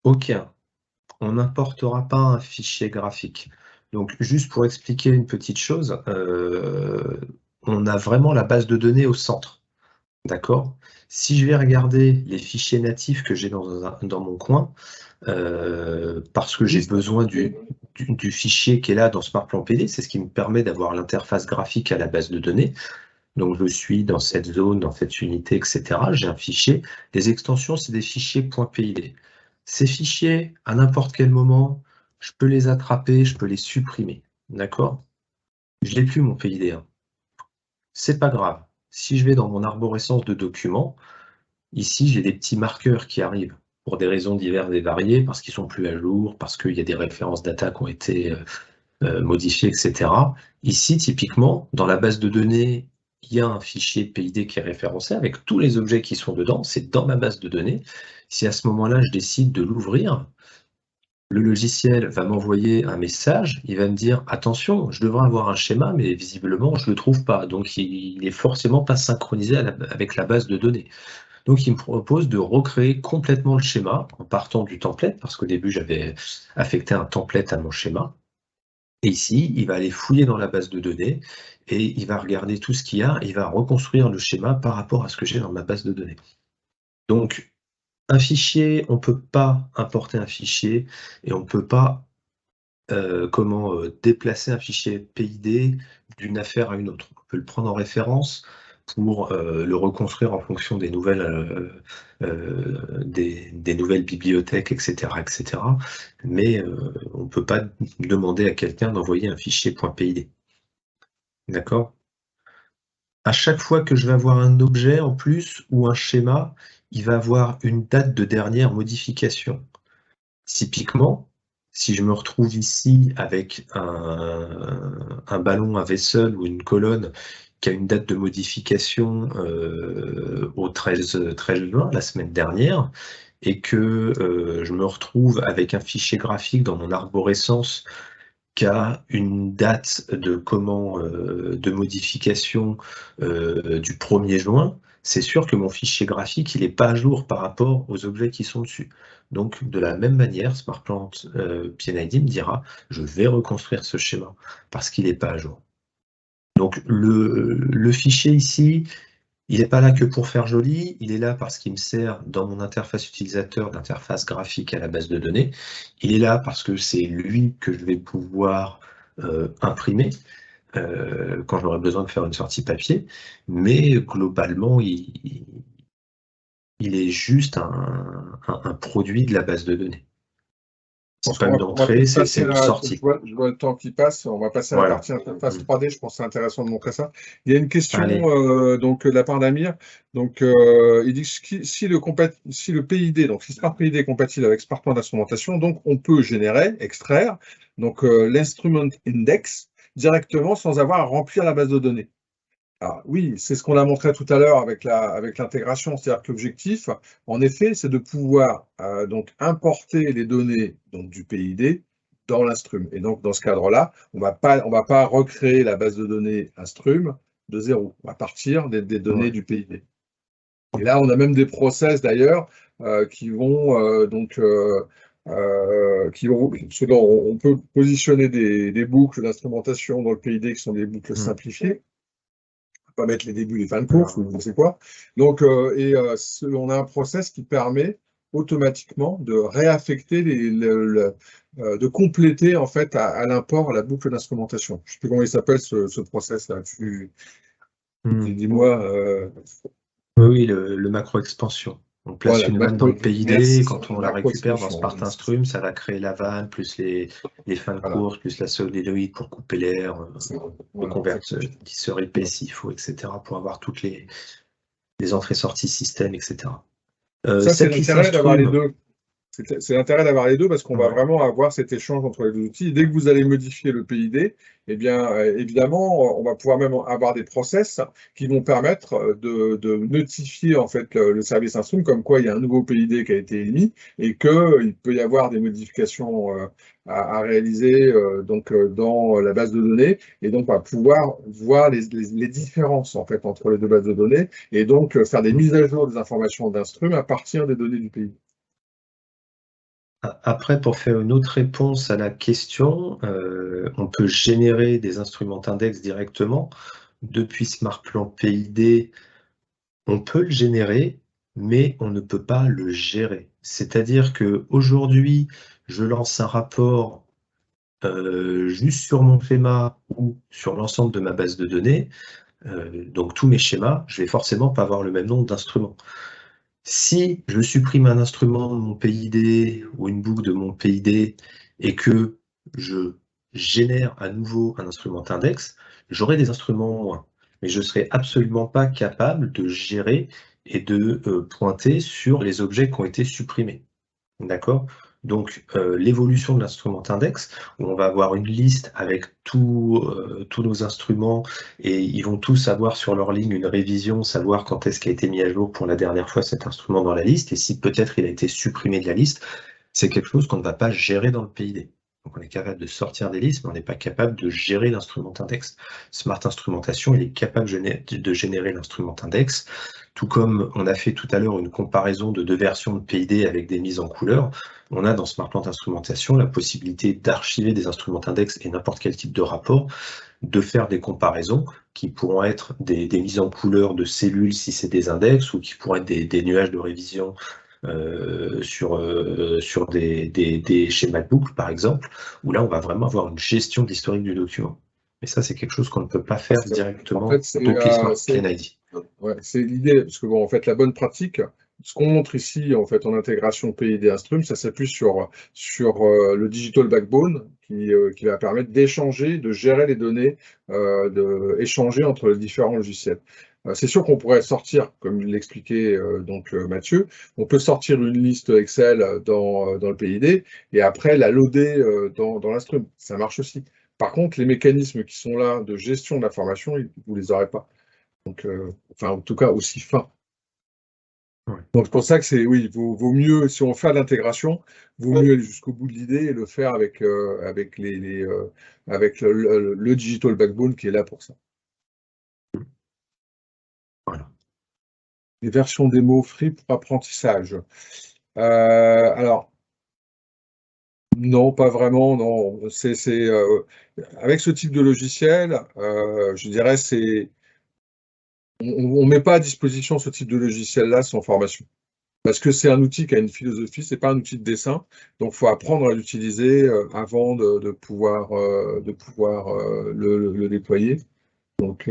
Ok. On n'importera pas un fichier graphique. Donc, juste pour expliquer une petite chose, on a vraiment la base de données au centre. D'accord? Si je vais regarder les fichiers natifs que j'ai dans mon coin, parce que j'ai besoin du fichier qui est là dans SmartPlan PD, c'est ce qui me permet d'avoir l'interface graphique à la base de données. Donc, je suis dans cette zone, dans cette unité, etc. J'ai un fichier. Les extensions, c'est des fichiers .pid. Ces fichiers, à n'importe quel moment, je peux les attraper, je peux les supprimer. D'accord? Je n'ai plus mon PID. C'est pas grave. Si je vais dans mon arborescence de documents, ici, j'ai des petits marqueurs qui arrivent pour des raisons diverses et variées, parce qu'ils sont plus à jour, parce qu'il y a des références data qui ont été modifiées, etc. Ici, typiquement, dans la base de données, il y a un fichier PID qui est référencé avec tous les objets qui sont dedans. C'est dans ma base de données. Si à ce moment-là, je décide de l'ouvrir, le logiciel va m'envoyer un message, il va me dire « Attention, je devrais avoir un schéma, mais visiblement, je ne le trouve pas. » Donc, il n'est forcément pas synchronisé avec la base de données. Donc, il me propose de recréer complètement le schéma en partant du template, parce qu'au début, j'avais affecté un template à mon schéma. Et ici, il va aller fouiller dans la base de données et il va regarder tout ce qu'il y a et il va reconstruire le schéma par rapport à ce que j'ai dans ma base de données. Donc, un fichier, on ne peut pas importer un fichier et on ne peut pas déplacer un fichier PID d'une affaire à une autre. On peut le prendre en référence pour le reconstruire en fonction des nouvelles, des nouvelles bibliothèques, etc., etc. Mais on ne peut pas demander à quelqu'un d'envoyer un fichier .pid. D'accord? À chaque fois que je vais avoir un objet en plus ou un schéma, il va avoir une date de dernière modification. Typiquement, si je me retrouve ici avec un ballon, un vaisseau ou une colonne qui a une date de modification au 13 juin, la semaine dernière, et que je me retrouve avec un fichier graphique dans mon arborescence qu'à une date de modification du 1er juin, c'est sûr que mon fichier graphique, il n'est pas à jour par rapport aux objets qui sont dessus. Donc, de la même manière, SmartPlant PNID me dira, je vais reconstruire ce schéma parce qu'il n'est pas à jour. Donc, le fichier ici, il n'est pas là que pour faire joli, il est là parce qu'il me sert dans mon interface utilisateur d'interface graphique à la base de données. Il est là parce que c'est lui que je vais pouvoir imprimer quand j'aurai besoin de faire une sortie papier. Mais globalement, il est juste un produit de la base de données. C'est pas une entrée, c'est une sortie. Je vois le temps qui passe, on va passer à la partie interface 3D, je pense que c'est intéressant de montrer ça. Il y a une question donc, de la part d'Amir. Donc, il dit si le PID, donc si Smart PID est compatible avec SmartPlant d'instrumentation, donc on peut générer, extraire donc l'instrument index directement sans avoir à remplir la base de données. Alors, oui, c'est ce qu'on a montré tout à l'heure avec l'intégration, c'est-à-dire que l'objectif, en effet, c'est de pouvoir donc importer les données donc, du PID dans l'instrum. Et donc, dans ce cadre-là, on va pas recréer la base de données instrum de zéro. On va partir des données du PID. Et là, on a même des process d'ailleurs qui vont on peut positionner des boucles d'instrumentation dans le PID qui sont des boucles simplifiées. Pas mettre les débuts, les fins de course, ou je ne sais quoi. Donc, on a un process qui permet automatiquement de réaffecter, de compléter en fait à l'import la boucle d'instrumentation. Je ne sais plus comment il s'appelle ce process-là. Dis-moi. Oui, le macro-expansion. On place Voilà, une vanne dans le PID, quand on la récupère dans SmartInstrum, ça va créer la vanne, plus les fins de course, plus la solenoïde pour couper l'air, le convertisseur épais s'il faut, etc., pour avoir toutes les entrées-sorties système, etc. Ça, c'est l'intérêt d'avoir les deux. C'est l'intérêt d'avoir les deux parce qu'on va vraiment avoir cet échange entre les deux outils. Et dès que vous allez modifier le PID, eh bien, évidemment, on va pouvoir même avoir des process qui vont permettre de notifier en fait le service instrum comme quoi il y a un nouveau PID qui a été émis et qu'il peut y avoir des modifications à réaliser dans la base de données. Et donc, on va pouvoir voir les différences en fait entre les deux bases de données et donc faire des mises à jour des informations d'instrum à partir des données du PID. Après, pour faire une autre réponse à la question, on peut générer des instruments index directement. Depuis SmartPlant PID, on peut le générer, mais on ne peut pas le gérer. C'est-à-dire qu'aujourd'hui, je lance un rapport juste sur mon schéma ou sur l'ensemble de ma base de données. Donc tous mes schémas, je vais forcément pas avoir le même nombre d'instruments. Si je supprime un instrument de mon PID ou une boucle de mon PID et que je génère à nouveau un instrument index, j'aurai des instruments en moins. Mais je ne serai absolument pas capable de gérer et de pointer sur les objets qui ont été supprimés. D'accord ? Donc, l'évolution de l'instrument index, où on va avoir une liste avec tous nos instruments et ils vont tous avoir sur leur ligne une révision, savoir quand est-ce qu'a été mis à jour pour la dernière fois cet instrument dans la liste et si peut-être il a été supprimé de la liste, c'est quelque chose qu'on ne va pas gérer dans le PID. Donc, on est capable de sortir des listes, mais on n'est pas capable de gérer l'instrument index. Smart Instrumentation, il est capable de générer l'instrument index, tout comme on a fait tout à l'heure une comparaison de deux versions de PID avec des mises en couleur. On a dans SmartPlant Instrumentation la possibilité d'archiver des instruments index et n'importe quel type de rapport, de faire des comparaisons qui pourront être des mises en couleur de cellules si c'est des index ou qui pourraient être des nuages de révision sur des schémas de boucle, par exemple, où là, on va vraiment avoir une gestion de l'historique du document. Mais ça, c'est quelque chose qu'on ne peut pas faire directement depuis Smart PNID. Ouais, c'est l'idée, parce que bon, en fait, la bonne pratique, ce qu'on montre ici, en fait, en intégration PID Instrum, ça s'appuie sur le Digital Backbone qui va permettre d'échanger, de gérer les données, échanger entre les différents logiciels. C'est sûr qu'on pourrait sortir, comme l'expliquait Mathieu, on peut sortir une liste Excel dans le PID et après la loader dans l'Instrum. Ça marche aussi. Par contre, les mécanismes qui sont là de gestion de l'information, vous ne les aurez pas. Donc, enfin, en tout cas, aussi fin. Ouais. Donc, c'est pour ça que oui, vaut mieux, si on fait de l'intégration, vaut mieux aller jusqu'au bout de l'idée et le faire avec, avec avec le digital backbone qui est là pour ça. Voilà. Les versions démo free pour apprentissage. Alors, non, pas vraiment, non. Avec ce type de logiciel, je dirais, on met pas à disposition ce type de logiciel-là sans formation. Parce que c'est un outil qui a une philosophie, c'est pas un outil de dessin, donc il faut apprendre à l'utiliser avant de pouvoir, le déployer. Donc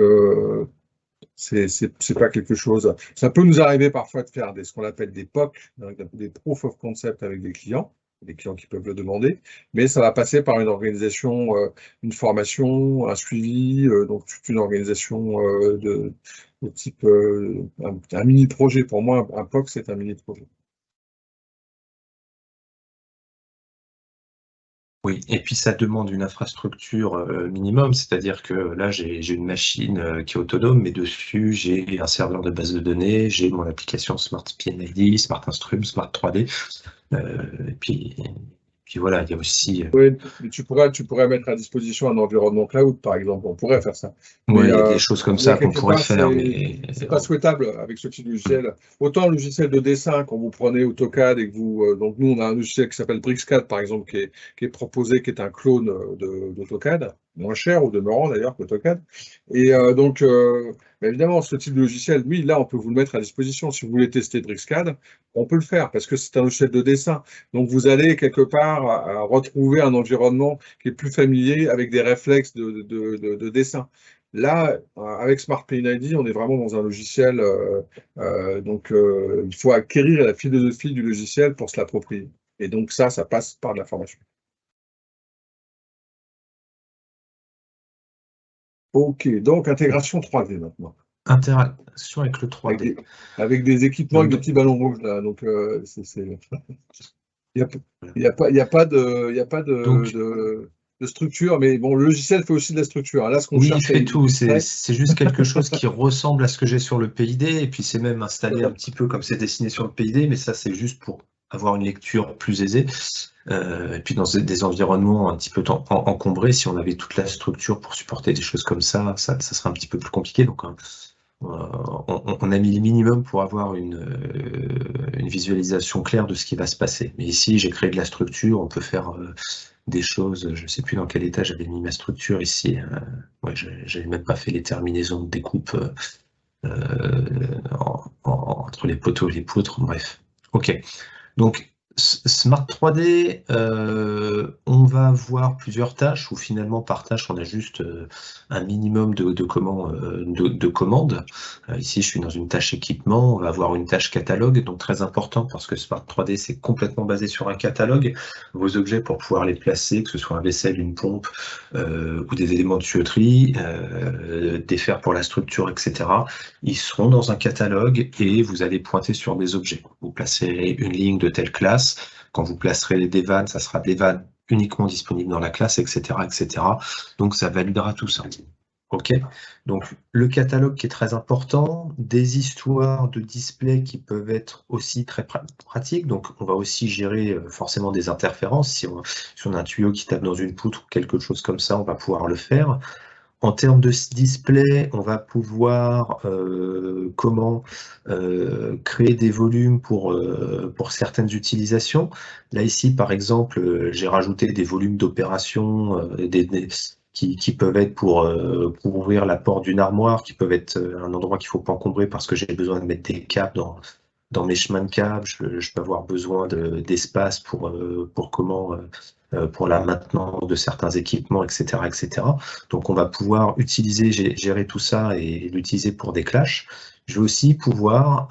c'est pas quelque chose. Ça peut nous arriver parfois de faire ce qu'on appelle des POC, des proof of concept avec des clients qui peuvent le demander, mais ça va passer par une organisation, une formation, un suivi, donc toute une organisation de type un mini projet. Pour moi, un POC c'est un mini projet. Oui, et puis ça demande une infrastructure minimum, c'est-à-dire que là j'ai une machine qui est autonome, mais dessus j'ai un serveur de base de données, j'ai mon application Smart PNID, Smart Instrum, Smart 3D, et puis voilà, il y a aussi... Oui, mais tu pourrais mettre à disposition un environnement cloud, par exemple. On pourrait faire ça. Oui, Mais, il y a des choses comme ça qu'on quelque pourrait part, faire, mais... c'est pas souhaitable avec ce type de logiciel. Autant le logiciel de dessin, quand vous prenez AutoCAD et que vous, donc nous, on a un logiciel qui s'appelle BricsCAD, par exemple, qui est proposé, qui est un clone d'AutoCAD, moins cher au demeurant d'ailleurs qu'AutoCAD. Et mais évidemment, ce type de logiciel, oui, là, on peut vous le mettre à disposition. Si vous voulez tester BricsCAD, on peut le faire parce que c'est un logiciel de dessin. Donc, vous allez quelque part à retrouver un environnement qui est plus familier avec des réflexes de dessin. Là, avec Smart PNID, on est vraiment dans un logiciel, donc il faut acquérir la philosophie du logiciel pour se l'approprier. Et donc ça passe par de la formation. Ok, donc intégration 3D maintenant. Interaction avec le 3D. Avec des équipements, avec des petits ballons rouges là. Donc il n'y a pas de structure, mais bon, le logiciel fait aussi de la structure. Là, ce qu'on Oui, il cherche à fait tout. illustrer, C'est juste quelque chose qui ressemble à ce que j'ai sur le PID, et puis c'est même installé un petit peu comme c'est dessiné sur le PID, mais ça, c'est juste pour avoir une lecture plus aisée. Et puis dans des environnements un petit peu encombrés, si on avait toute la structure pour supporter des choses comme ça serait un petit peu plus compliqué. Donc, on a mis le minimum pour avoir une visualisation claire de ce qui va se passer. Mais ici, j'ai créé de la structure, on peut faire des choses, je ne sais plus dans quel état j'avais mis ma structure ici. Ouais, j'avais même pas fait les terminaisons de découpe entre les poteaux et les poutres, bref. Ok, donc Smart 3D, on va avoir plusieurs tâches, où finalement par tâche on a juste un minimum de commandes. Ici je suis dans une tâche équipement, on va avoir une tâche catalogue, donc très important parce que Smart 3D c'est complètement basé sur un catalogue. Vos objets pour pouvoir les placer, que ce soit un vaisselle, une pompe ou des éléments de tuyauterie, des fers pour la structure, etc. Ils seront dans un catalogue et vous allez pointer sur des objets. Vous placerez une ligne de telle classe. Quand vous placerez des vannes, ça sera des vannes uniquement disponibles dans la classe, etc., etc. Donc, ça validera tout ça. OK. Donc, le catalogue qui est très important, des histoires de display qui peuvent être aussi très pratiques. Donc, on va aussi gérer forcément des interférences. Si on a un tuyau qui tape dans une poutre ou quelque chose comme ça, on va pouvoir le faire. En termes de display, on va pouvoir créer des volumes pour certaines utilisations. Là, ici, par exemple, j'ai rajouté des volumes d'opération qui peuvent être pour ouvrir la porte d'une armoire, qui peuvent être un endroit qu'il ne faut pas encombrer parce que j'ai besoin de mettre des câbles dans mes chemins de câbles. Je peux avoir besoin d'espace pour pour la maintenance de certains équipements, etc., etc. Donc, on va pouvoir gérer tout ça et l'utiliser pour des clashs. Je vais aussi pouvoir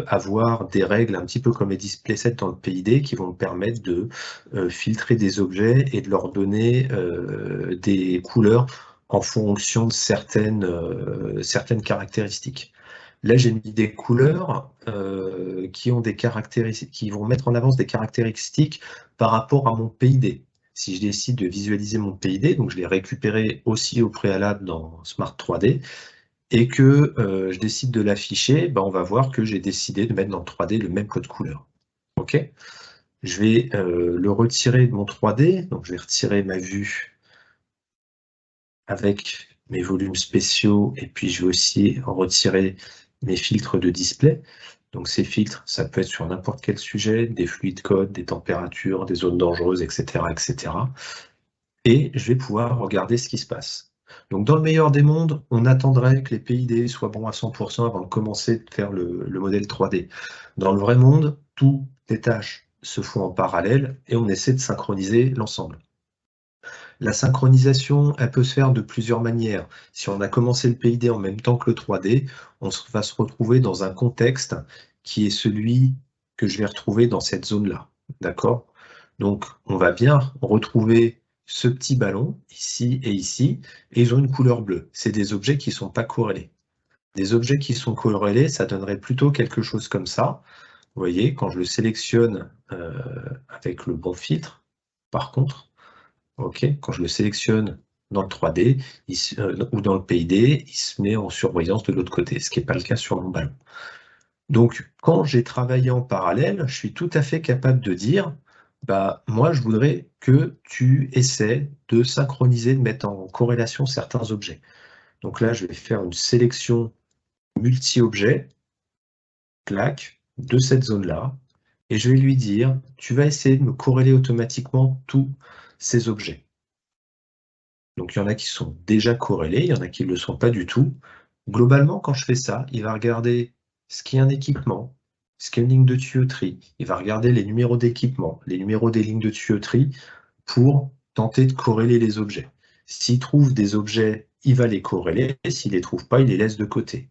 avoir des règles un petit peu comme les display sets dans le PID qui vont me permettre de filtrer des objets et de leur donner des couleurs en fonction de certaines caractéristiques. Là, j'ai mis des couleurs qui ont des caractéristiques, qui vont mettre en avance des caractéristiques par rapport à mon PID. Si je décide de visualiser mon PID, donc je l'ai récupéré aussi au préalable dans Smart 3D, et que je décide de l'afficher, on va voir que j'ai décidé de mettre dans le 3D le même code couleur. OK ? Je vais le retirer de mon 3D, donc je vais retirer ma vue avec mes volumes spéciaux, et puis je vais aussi en retirer mes filtres de display. Donc ces filtres, ça peut être sur n'importe quel sujet, des fluides codes, des températures, des zones dangereuses, etc., etc. Et je vais pouvoir regarder ce qui se passe. Donc dans le meilleur des mondes, on attendrait que les PID soient bons à 100% avant de commencer de faire le modèle 3D. Dans le vrai monde, toutes les tâches se font en parallèle et on essaie de synchroniser l'ensemble. La synchronisation, elle peut se faire de plusieurs manières. Si on a commencé le PID en même temps que le 3D, on va se retrouver dans un contexte qui est celui que je vais retrouver dans cette zone-là. D'accord ? Donc, on va bien retrouver ce petit ballon, ici, et ils ont une couleur bleue. C'est des objets qui ne sont pas corrélés. Des objets qui sont corrélés, ça donnerait plutôt quelque chose comme ça. Vous voyez, quand je le sélectionne avec le bon filtre, par contre, quand je le sélectionne dans le 3D ou dans le PID, il se met en surbrillance de l'autre côté, ce qui n'est pas le cas sur mon ballon. Donc, quand j'ai travaillé en parallèle, je suis tout à fait capable de dire moi, je voudrais que tu essaies de synchroniser, de mettre en corrélation certains objets. Donc là, je vais faire une sélection multi-objets, clac, de cette zone-là, et je vais lui dire, tu vas essayer de me corréler automatiquement tous ces objets. Donc il y en a qui sont déjà corrélés, il y en a qui ne le sont pas du tout. Globalement, quand je fais ça, il va regarder ce qui est un équipement, ce qui est une ligne de tuyauterie, il va regarder les numéros d'équipement, les numéros des lignes de tuyauterie pour tenter de corréler les objets. S'il trouve des objets, il va les corréler, s'il ne les trouve pas, il les laisse de côté.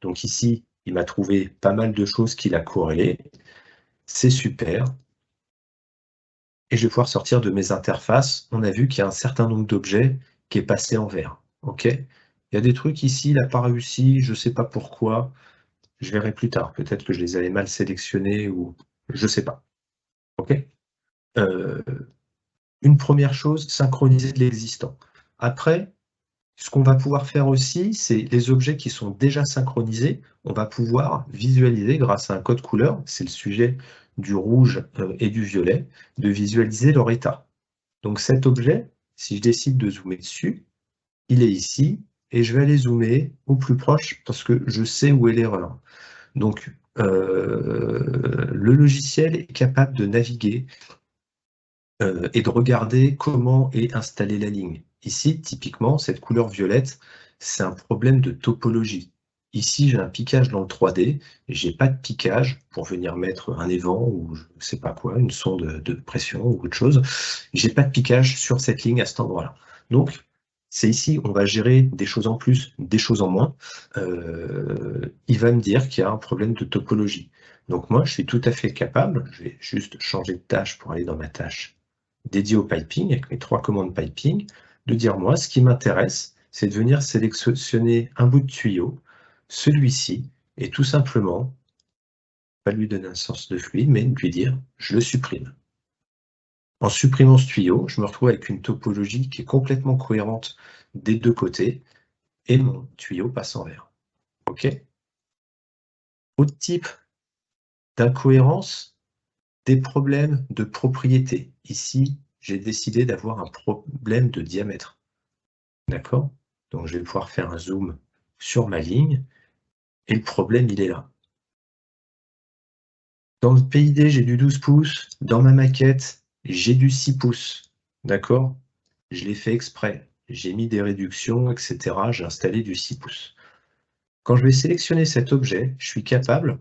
Donc ici, il m'a trouvé pas mal de choses qu'il a corrélées, c'est super. Et je vais pouvoir sortir de mes interfaces. On a vu qu'il y a un certain nombre d'objets qui est passé en vert. Il y a des trucs ici, il n'a pas réussi, je ne sais pas pourquoi. Je verrai plus tard. Peut-être que je les avais mal sélectionnés ou je ne sais pas. Une première chose, synchroniser de l'existant. Après, ce qu'on va pouvoir faire aussi, c'est les objets qui sont déjà synchronisés, on va pouvoir visualiser grâce à un code couleur, c'est le sujet du rouge et du violet, de visualiser leur état. Donc cet objet, si je décide de zoomer dessus, il est ici, et je vais aller zoomer au plus proche parce que je sais où est l'erreur. Donc le logiciel est capable de naviguer et de regarder comment est installée la ligne. Ici, typiquement, cette couleur violette, c'est un problème de topologie. Ici, j'ai un piquage dans le 3D, j'ai pas de piquage pour venir mettre un évent ou je ne sais pas quoi, une sonde de pression ou autre chose. J'ai pas de piquage sur cette ligne à cet endroit-là. Donc, c'est ici, on va gérer des choses en plus, des choses en moins. Il va me dire qu'il y a un problème de topologie. Donc moi, je suis tout à fait capable, je vais juste changer de tâche pour aller dans ma tâche dédiée au piping, avec mes 3 commandes piping, de dire moi, ce qui m'intéresse, c'est de venir sélectionner un bout de tuyau, celui-ci, et tout simplement, pas lui donner un sens de fluide, mais de lui dire, je le supprime. En supprimant ce tuyau, je me retrouve avec une topologie qui est complètement cohérente des deux côtés, et mon tuyau passe en vert. Autre type d'incohérence, des problèmes de propriété. Ici, j'ai décidé d'avoir un problème de diamètre. D'accord ? Donc, je vais pouvoir faire un zoom sur ma ligne, et le problème, il est là. Dans le PID, j'ai du 12 pouces. Dans ma maquette, j'ai du 6 pouces. D'accord ? Je l'ai fait exprès. J'ai mis des réductions, etc. J'ai installé du 6 pouces. Quand je vais sélectionner cet objet, je suis capable,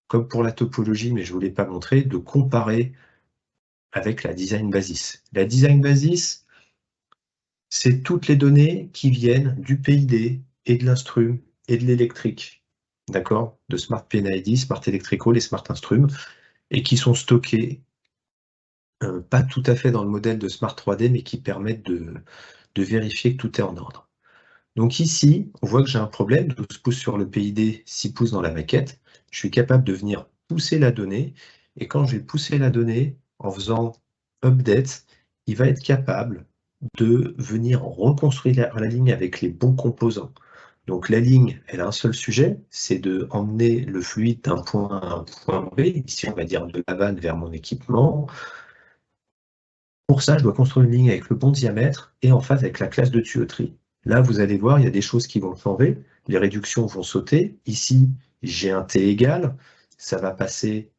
comme pour la topologie, mais je ne vous l'ai pas montré, de comparer avec la design basis. La design basis, c'est toutes les données qui viennent du PID et de l'instrum et de l'électrique, d'accord, de Smart PNID, Smart Electrical et Smart Instrum, et qui sont stockées, pas tout à fait dans le modèle de Smart 3D, mais qui permettent de vérifier que tout est en ordre. Donc ici, on voit que j'ai un problème, 12 pouces sur le PID, 6 pouces dans la maquette. Je suis capable de venir pousser la donnée, et quand je vais pousser la donnée, en faisant update, il va être capable de venir reconstruire la ligne avec les bons composants. Donc la ligne, elle a un seul sujet, c'est de emmener le fluide d'un point A à un point B, ici on va dire de la vanne vers mon équipement. Pour ça, je dois construire une ligne avec le bon diamètre et en face avec la classe de tuyauterie. Là, vous allez voir, il y a des choses qui vont changer, les réductions vont sauter. Ici, j'ai un T égal, ça va passer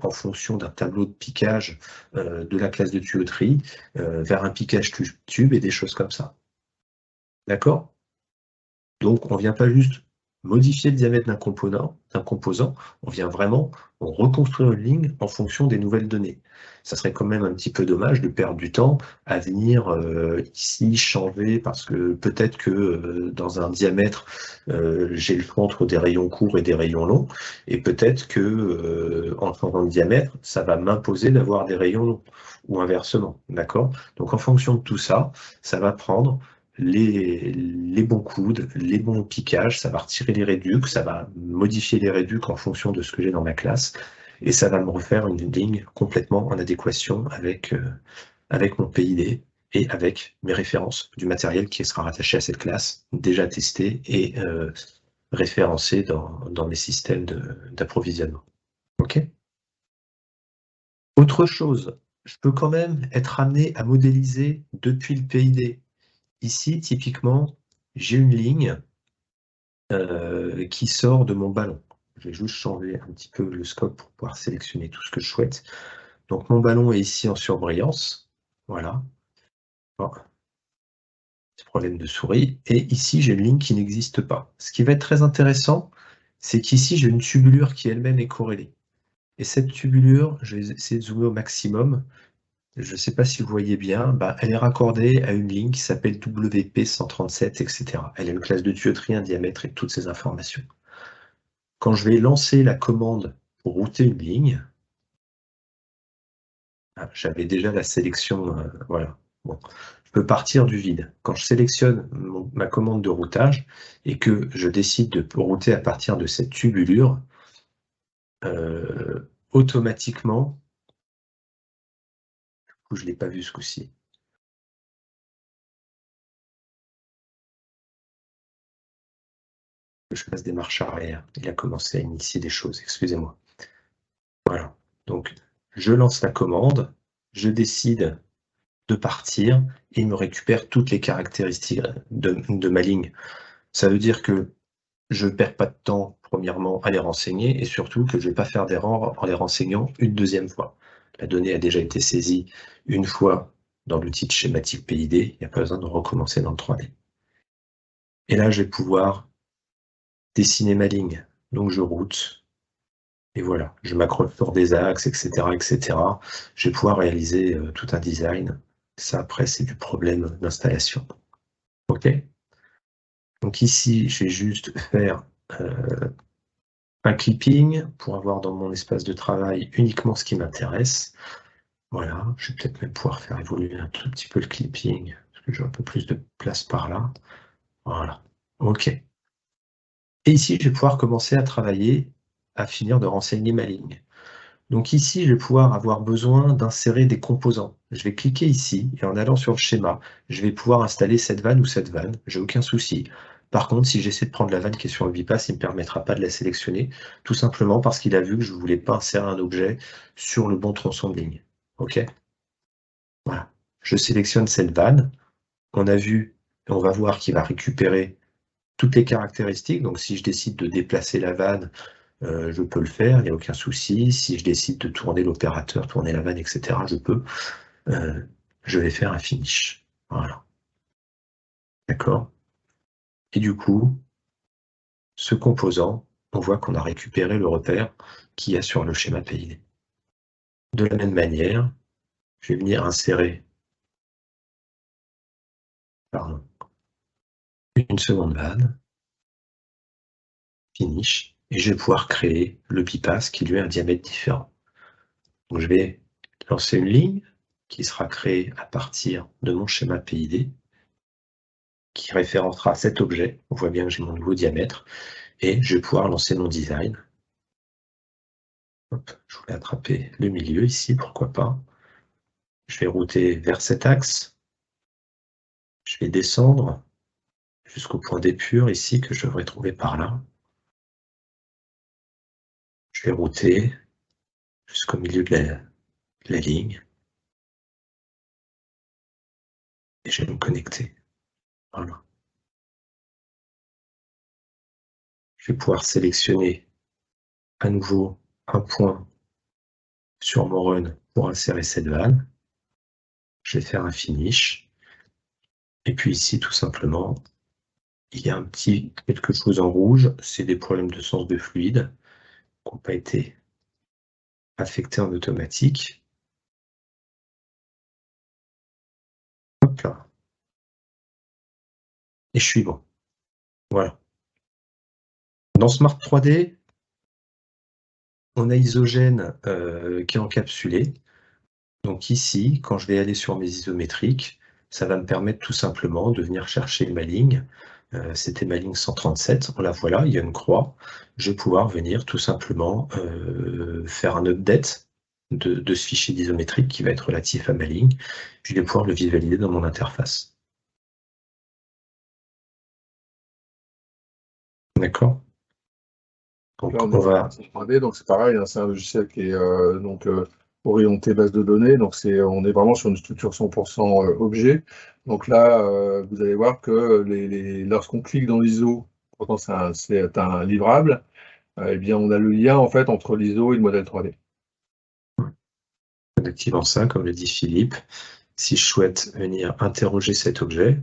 en fonction d'un tableau de piquage de la classe de tuyauterie vers un piquage tube et des choses comme ça. D'accord? Donc, on ne vient pas juste modifier le diamètre d'un composant, on vient vraiment reconstruire une ligne en fonction des nouvelles données. Ça serait quand même un petit peu dommage de perdre du temps à venir ici changer, parce que peut-être que dans un diamètre, j'ai le choix entre des rayons courts et des rayons longs, et peut-être que en changeant de diamètre, ça va m'imposer d'avoir des rayons longs, ou inversement, d'accord? Donc en fonction de tout ça, ça va prendre les bons coudes, les bons piquages, ça va retirer les réducs, ça va modifier les réducs en fonction de ce que j'ai dans ma classe, et ça va me refaire une ligne complètement en adéquation avec, avec mon PID et avec mes références du matériel qui sera rattaché à cette classe, déjà testé et référencé dans mes systèmes d'approvisionnement. OK ? Autre chose, je peux quand même être amené à modéliser depuis le PID. Ici, typiquement, j'ai une ligne qui sort de mon ballon. Je vais juste changer un petit peu le scope pour pouvoir sélectionner tout ce que je souhaite. Donc mon ballon est ici en surbrillance. Voilà. Bon. Petit problème de souris. Et ici, j'ai une ligne qui n'existe pas. Ce qui va être très intéressant, c'est qu'ici, j'ai une tubulure qui elle-même est corrélée. Et cette tubulure, je vais essayer de zoomer au maximum. Je ne sais pas si vous voyez bien, elle est raccordée à une ligne qui s'appelle WP137, etc. Elle a une classe de tuyauterie, un diamètre et toutes ces informations. Quand je vais lancer la commande pour router une ligne, j'avais déjà la sélection, voilà. Bon, je peux partir du vide. Quand je sélectionne ma commande de routage et que je décide de router à partir de cette tubulure, automatiquement, du coup, je ne l'ai pas vu ce coup-ci. Je fasse des marches arrière. Il a commencé à initier des choses, excusez-moi. Voilà, donc je lance la commande, je décide de partir et il me récupère toutes les caractéristiques de ma ligne. Ça veut dire que je ne perds pas de temps, premièrement, à les renseigner et surtout que je ne vais pas faire d'erreur en les renseignant une deuxième fois. La donnée a déjà été saisie une fois dans l'outil de schématique PID, il n'y a pas besoin de recommencer dans le 3D. Et là, je vais pouvoir dessiner ma ligne. Donc je route, et voilà, je m'accroche sur des axes, etc., etc. Je vais pouvoir réaliser tout un design. Ça, après, c'est du problème d'installation. OK ? Donc ici, je vais juste faire un clipping pour avoir dans mon espace de travail uniquement ce qui m'intéresse. Voilà, je vais peut-être même pouvoir faire évoluer un tout petit peu le clipping, parce que j'ai un peu plus de place par là. Voilà, OK. Et ici, je vais pouvoir commencer à travailler, à finir de renseigner ma ligne. Donc ici, je vais pouvoir avoir besoin d'insérer des composants. Je vais cliquer ici, et en allant sur le schéma, je vais pouvoir installer cette vanne ou cette vanne, j'ai aucun souci. Par contre, si j'essaie de prendre la vanne qui est sur le bipass, il ne me permettra pas de la sélectionner, tout simplement parce qu'il a vu que je ne voulais pas insérer un objet sur le bon tronçon de ligne. OK ? Voilà. Je sélectionne cette vanne. On a vu, et on va voir qu'il va récupérer toutes les caractéristiques. Donc si je décide de déplacer la vanne, je peux le faire, il n'y a aucun souci. Si je décide de tourner l'opérateur, tourner la vanne, etc., je peux. Je vais faire un finish. Voilà. D'accord ? Et du coup, ce composant, on voit qu'on a récupéré le repère qu'il y a sur le schéma PID. De la même manière, je vais venir insérer une seconde vanne, finish, et je vais pouvoir créer le bypass qui lui a un diamètre différent. Donc je vais lancer une ligne qui sera créée à partir de mon schéma PID, qui référencera cet objet. On voit bien que j'ai mon nouveau diamètre, et je vais pouvoir lancer mon design. Hop, je voulais attraper le milieu ici, pourquoi pas. Je vais router vers cet axe. Je vais descendre. jusqu'au point d'épure ici que je devrais trouver par là. Je vais router jusqu'au milieu de la ligne. Et je vais me connecter. Voilà. Je vais pouvoir sélectionner à nouveau un point sur mon run pour insérer cette vanne. Je vais faire un finish. Et puis ici, tout simplement, il y a un petit quelque chose en rouge. C'est des problèmes de sens de fluide qui n'ont pas été affectés en automatique. Hop là. Et je suis bon. Voilà. Dans Smart 3D, on a Isogène qui est encapsulé. Donc ici, quand je vais aller sur mes isométriques, ça va me permettre tout simplement de venir chercher ma ligne. C'était ma ligne 137, on la voilà, il y a une croix. Je vais pouvoir venir tout simplement faire un update de ce fichier d'isométrique qui va être relatif à ma ligne. Puis je vais pouvoir le visualiser dans mon interface. D'accord? Donc Là, on va... 3D, donc c'est pareil, hein, c'est un logiciel qui est orienté base de données, donc on est vraiment sur une structure 100% objet. Donc là, vous allez voir que lorsqu'on clique dans l'ISO, pourtant c'est un livrable, eh bien on a le lien en fait entre l'ISO et le modèle 3D. En activant ça, comme le dit Philippe, si je souhaite venir interroger cet objet,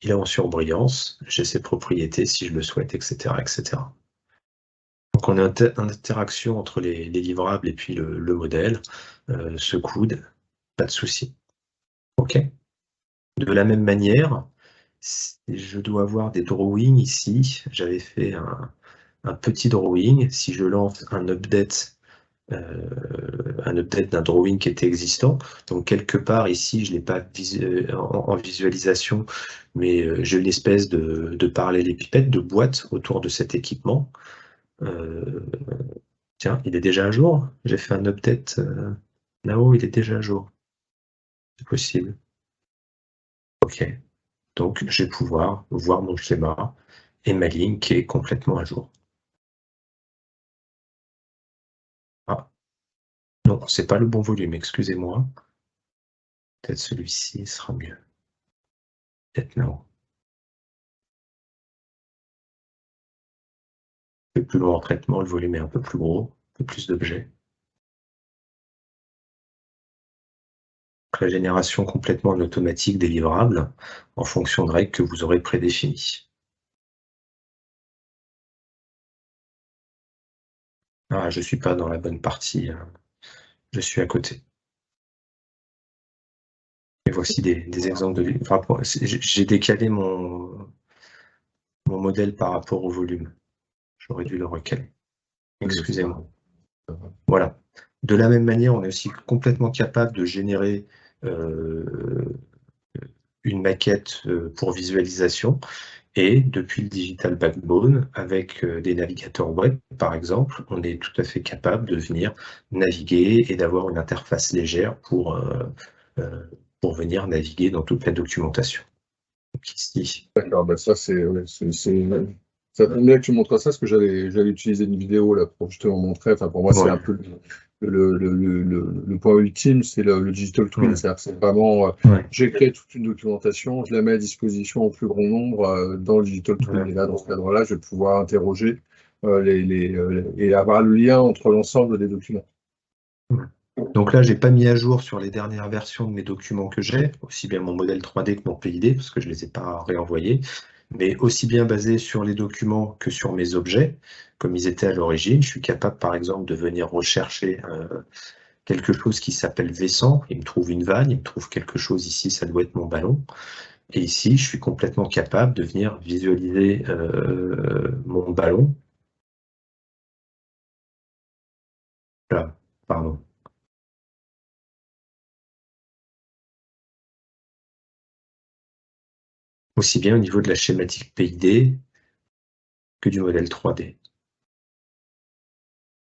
il est en surbrillance, j'ai ses propriétés si je le souhaite, etc. etc. Donc on a une interaction entre les livrables et puis le modèle, ce coude, pas de souci. OK. De la même manière, si je dois avoir des drawings ici, j'avais fait un petit drawing, si je lance un update d'un drawing qui était existant, donc quelque part ici, je ne l'ai pas en visualisation, mais j'ai une espèce de parallélépipède, de boîte autour de cet équipement. Tiens, il est déjà à jour. J'ai fait un update là-haut, il est déjà à jour. C'est possible. OK. Donc, je vais pouvoir voir mon schéma et ma ligne qui est complètement à jour. Ah, non, c'est pas le bon volume, excusez-moi. Peut-être celui-ci sera mieux. Peut-être là-haut. Un peu plus long en traitement, le volume est un peu plus gros, un peu plus d'objets. La génération complètement en automatique des livrables en fonction de règles que vous aurez prédéfinies. Ah, je ne suis pas dans la bonne partie, je suis à côté. Et voici des exemples de... Enfin, j'ai décalé mon modèle par rapport au volume. J'aurais dû le recaler. Excusez-moi. Voilà. De la même manière, on est aussi complètement capable de générer une maquette pour visualisation. Et depuis le Digital Backbone, avec des navigateurs web, par exemple, on est tout à fait capable de venir naviguer et d'avoir une interface légère pour venir naviguer dans toute la documentation. Donc ici. D'accord, ben ça c'est ça tombe bien que tu montres ça, parce que j'allais utiliser une vidéo là pour justement montrer. Enfin pour moi c'est un peu le point ultime, c'est le digital twin. Ouais. C'est-à-dire que c'est vraiment j'ai créé toute une documentation, je la mets à disposition au plus grand nombre dans le digital twin. Ouais. Et là dans ce cadre-là, je vais pouvoir interroger et avoir le lien entre l'ensemble des documents. Ouais. Donc là, j'ai pas mis à jour sur les dernières versions de mes documents que j'ai, aussi bien mon modèle 3D que mon PID, parce que je les ai pas réenvoyés, mais aussi bien basé sur les documents que sur mes objets, comme ils étaient à l'origine. Je suis capable, par exemple, de venir rechercher quelque chose qui s'appelle V100. Il me trouve une vanne, il me trouve quelque chose ici, ça doit être mon ballon. Et ici, je suis complètement capable de venir visualiser mon ballon. Là, pardon. Aussi bien au niveau de la schématique PID que du modèle 3D.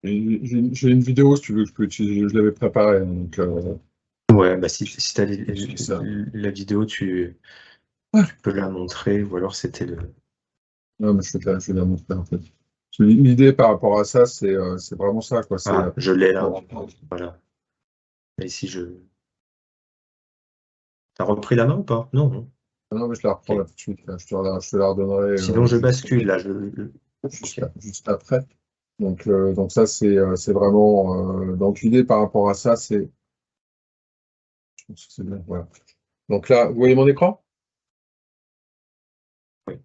J'ai une vidéo, si tu veux, que je peux utiliser, je l'avais préparée. Donc, ouais, bah si tu as la vidéo, tu Je peux la montrer, ou alors c'était le... Non, mais je vais la montrer en fait. L'idée par rapport à ça, c'est vraiment ça, quoi. Ah, je l'ai là. Voilà. Et si je... T'as repris la main ou pas? Non, non. Non, mais je la reprends là tout de suite. Là. Je te la redonnerai. Sinon, je bascule là. Juste après. Donc ça, c'est vraiment. Donc l'idée par rapport à ça, c'est. Je pense que c'est bien. Voilà. Donc là, vous voyez mon écran? Oui.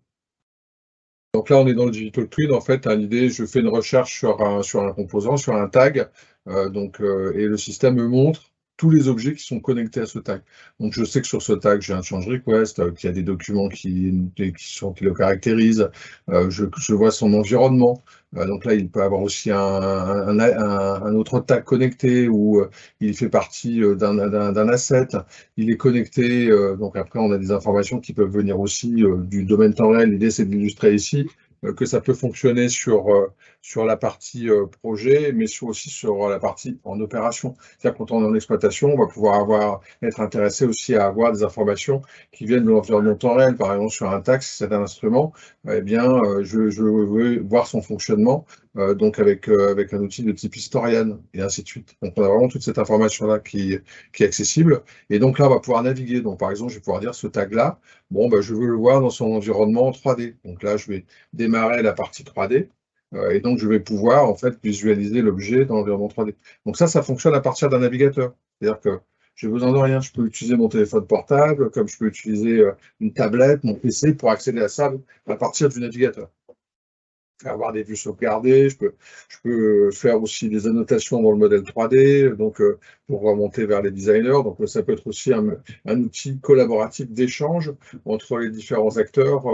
Donc là, on est dans le Digital Twin. En fait, l'idée, je fais une recherche sur un composant, sur un tag, et le système me montre tous les objets qui sont connectés à ce tag. Donc, je sais que sur ce tag, j'ai un change request, qu'il y a des documents qui le caractérisent. Je vois son environnement. Donc là, il peut avoir aussi un autre tag connecté où il fait partie d'un asset. Il est connecté. Donc après, on a des informations qui peuvent venir aussi du domaine temps réel. L'idée, c'est de l'illustrer ici que ça peut fonctionner sur la partie projet, mais aussi sur la partie en opération. C'est-à-dire quand on est en exploitation, on va pouvoir être intéressé aussi à avoir des informations qui viennent de l'environnement temps réel. Par exemple, sur un tag, si c'est un instrument, eh bien, je veux voir son fonctionnement, donc avec un outil de type historian, et ainsi de suite. Donc on a vraiment toute cette information-là qui est accessible. Et donc là, on va pouvoir naviguer. Donc par exemple, je vais pouvoir dire ce tag-là, bon, bah, je veux le voir dans son environnement 3D. Donc là, je vais démarrer la partie 3D. Et donc, je vais pouvoir en fait visualiser l'objet dans l'environnement 3D. Donc ça fonctionne à partir d'un navigateur. C'est-à-dire que j'ai besoin de rien. Je peux utiliser mon téléphone portable, comme je peux utiliser une tablette, mon PC pour accéder à ça à partir du navigateur. Faire avoir des vues sauvegardées, je peux faire aussi des annotations dans le modèle 3D, donc pour remonter vers les designers. Donc ça peut être aussi un outil collaboratif d'échange entre les différents acteurs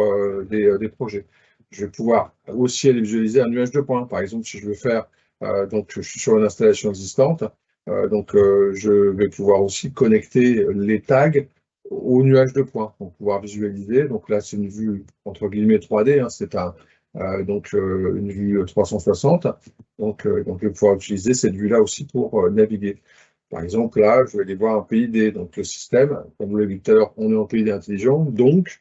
des projets. Je vais pouvoir aussi aller visualiser un nuage de points. Par exemple, si je veux faire, donc je suis sur une installation existante, je vais pouvoir aussi connecter les tags au nuage de points pour pouvoir visualiser. Donc là, c'est une vue entre guillemets 3D, hein, c'est une vue 360. Donc, je vais pouvoir utiliser cette vue-là aussi pour naviguer. Par exemple, là, je vais aller voir un PID. Donc, le système, comme vous l'avez vu tout à l'heure, on est en PID intelligent. Donc,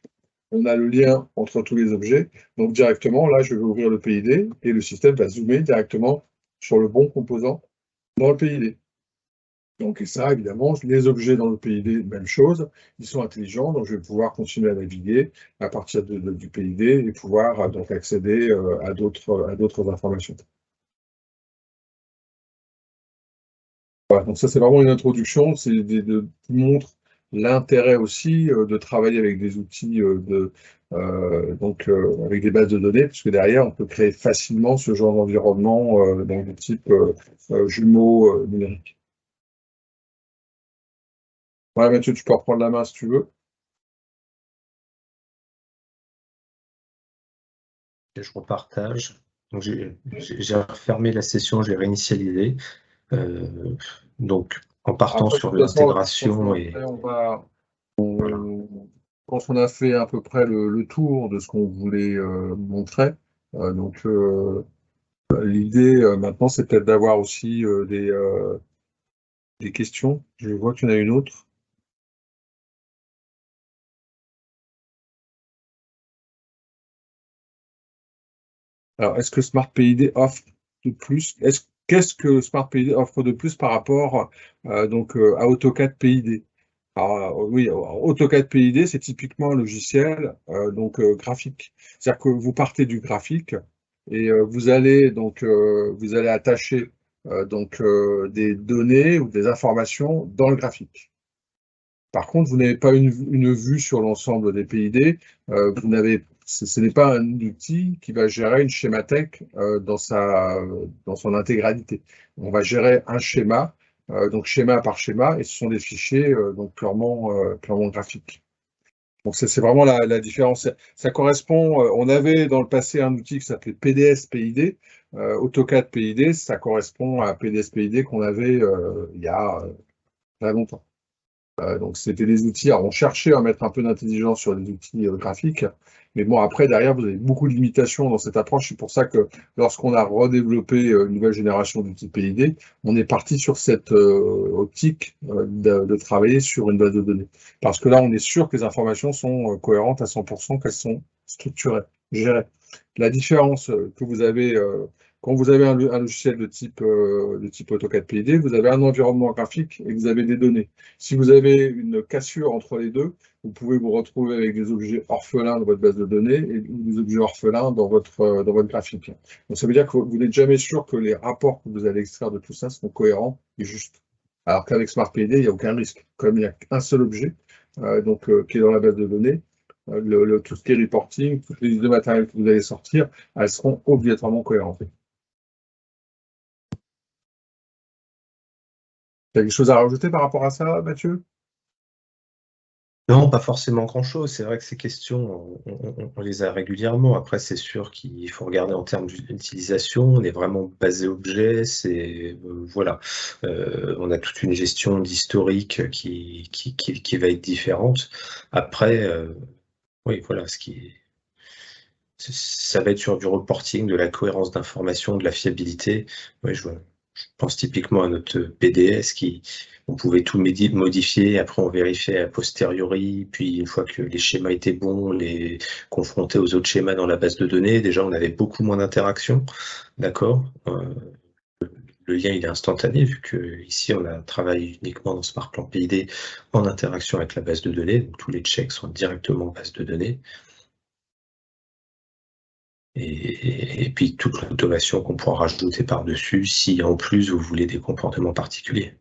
on a le lien entre tous les objets. Donc, directement, là, je vais ouvrir le PID et le système va zoomer directement sur le bon composant dans le PID. Donc, et ça, évidemment, les objets dans le PID, même chose, ils sont intelligents, donc je vais pouvoir continuer à naviguer à partir du PID et pouvoir donc accéder à d'autres informations. Voilà, donc ça, c'est vraiment une introduction, c'est qui montre l'intérêt aussi de travailler avec des outils avec des bases de données, puisque derrière, on peut créer facilement ce genre d'environnement dans du type jumeaux numériques. Voilà, Mathieu, tu peux reprendre la main si tu veux. Et je repartage. Donc j'ai refermé la session, j'ai réinitialisé. Donc en partant Après, sur de toute façon, l'intégration et... Voilà. Quand on a fait à peu près le tour de ce qu'on voulait montrer, l'idée maintenant, c'est peut-être d'avoir aussi des questions. Je vois qu'il y en a une autre. Alors, est-ce que Smart PID offre de plus? Qu'est-ce que Smart PID offre de plus par rapport à AutoCAD PID? Alors, oui, AutoCAD PID, c'est typiquement un logiciel graphique. C'est-à-dire que vous partez du graphique et vous allez attacher des données ou des informations dans le graphique. Par contre, vous n'avez pas une vue sur l'ensemble des PID. Ce n'est pas un outil qui va gérer une schémathèque dans son intégralité. On va gérer un schéma, donc schéma par schéma, et ce sont des fichiers purement graphiques. Donc c'est vraiment la différence. Ça correspond. On avait dans le passé un outil qui s'appelait PDS PID, AutoCAD PID. Ça correspond à PDS PID qu'on avait il y a très longtemps. Donc, c'était des outils. Alors, on cherchait à mettre un peu d'intelligence sur les outils graphiques. Mais bon, après, derrière, vous avez beaucoup de limitations dans cette approche. C'est pour ça que lorsqu'on a redéveloppé une nouvelle génération d'outils PID, on est parti sur cette optique de travailler sur une base de données. Parce que là, on est sûr que les informations sont cohérentes à 100%, qu'elles sont structurées, gérées. La différence que vous avez quand vous avez un logiciel de type AutoCAD PID, vous avez un environnement graphique et vous avez des données. Si vous avez une cassure entre les deux, vous pouvez vous retrouver avec des objets orphelins dans votre base de données et des objets orphelins dans votre graphique. Donc ça veut dire que vous n'êtes jamais sûr que les rapports que vous allez extraire de tout ça sont cohérents et justes. Alors qu'avec Smart PID, il n'y a aucun risque. Comme il n'y a qu'un seul objet qui est dans la base de données, tout ce qui est reporting, toutes les listes de matériel que vous allez sortir, elles seront obligatoirement cohérentes. Tu as quelque chose à rajouter par rapport à ça, Mathieu? Non, pas forcément grand-chose. C'est vrai que ces questions, on les a régulièrement. Après, c'est sûr qu'il faut regarder en termes d'utilisation. On est vraiment basé objet. Voilà. On a toute une gestion d'historique qui va être différente. Après, oui, voilà, ça va être sur du reporting, de la cohérence d'information, de la fiabilité. Oui, je pense typiquement à notre PDS on pouvait tout modifier, après on vérifiait a posteriori, puis une fois que les schémas étaient bons, les confronter aux autres schémas dans la base de données, déjà on avait beaucoup moins d'interactions, d'accord. Le lien il est instantané, vu que ici on a travaillé uniquement dans SmartPlan PID en interaction avec la base de données, donc tous les checks sont directement en base de données. Et puis toute l'automation qu'on pourra rajouter par-dessus si en plus vous voulez des comportements particuliers.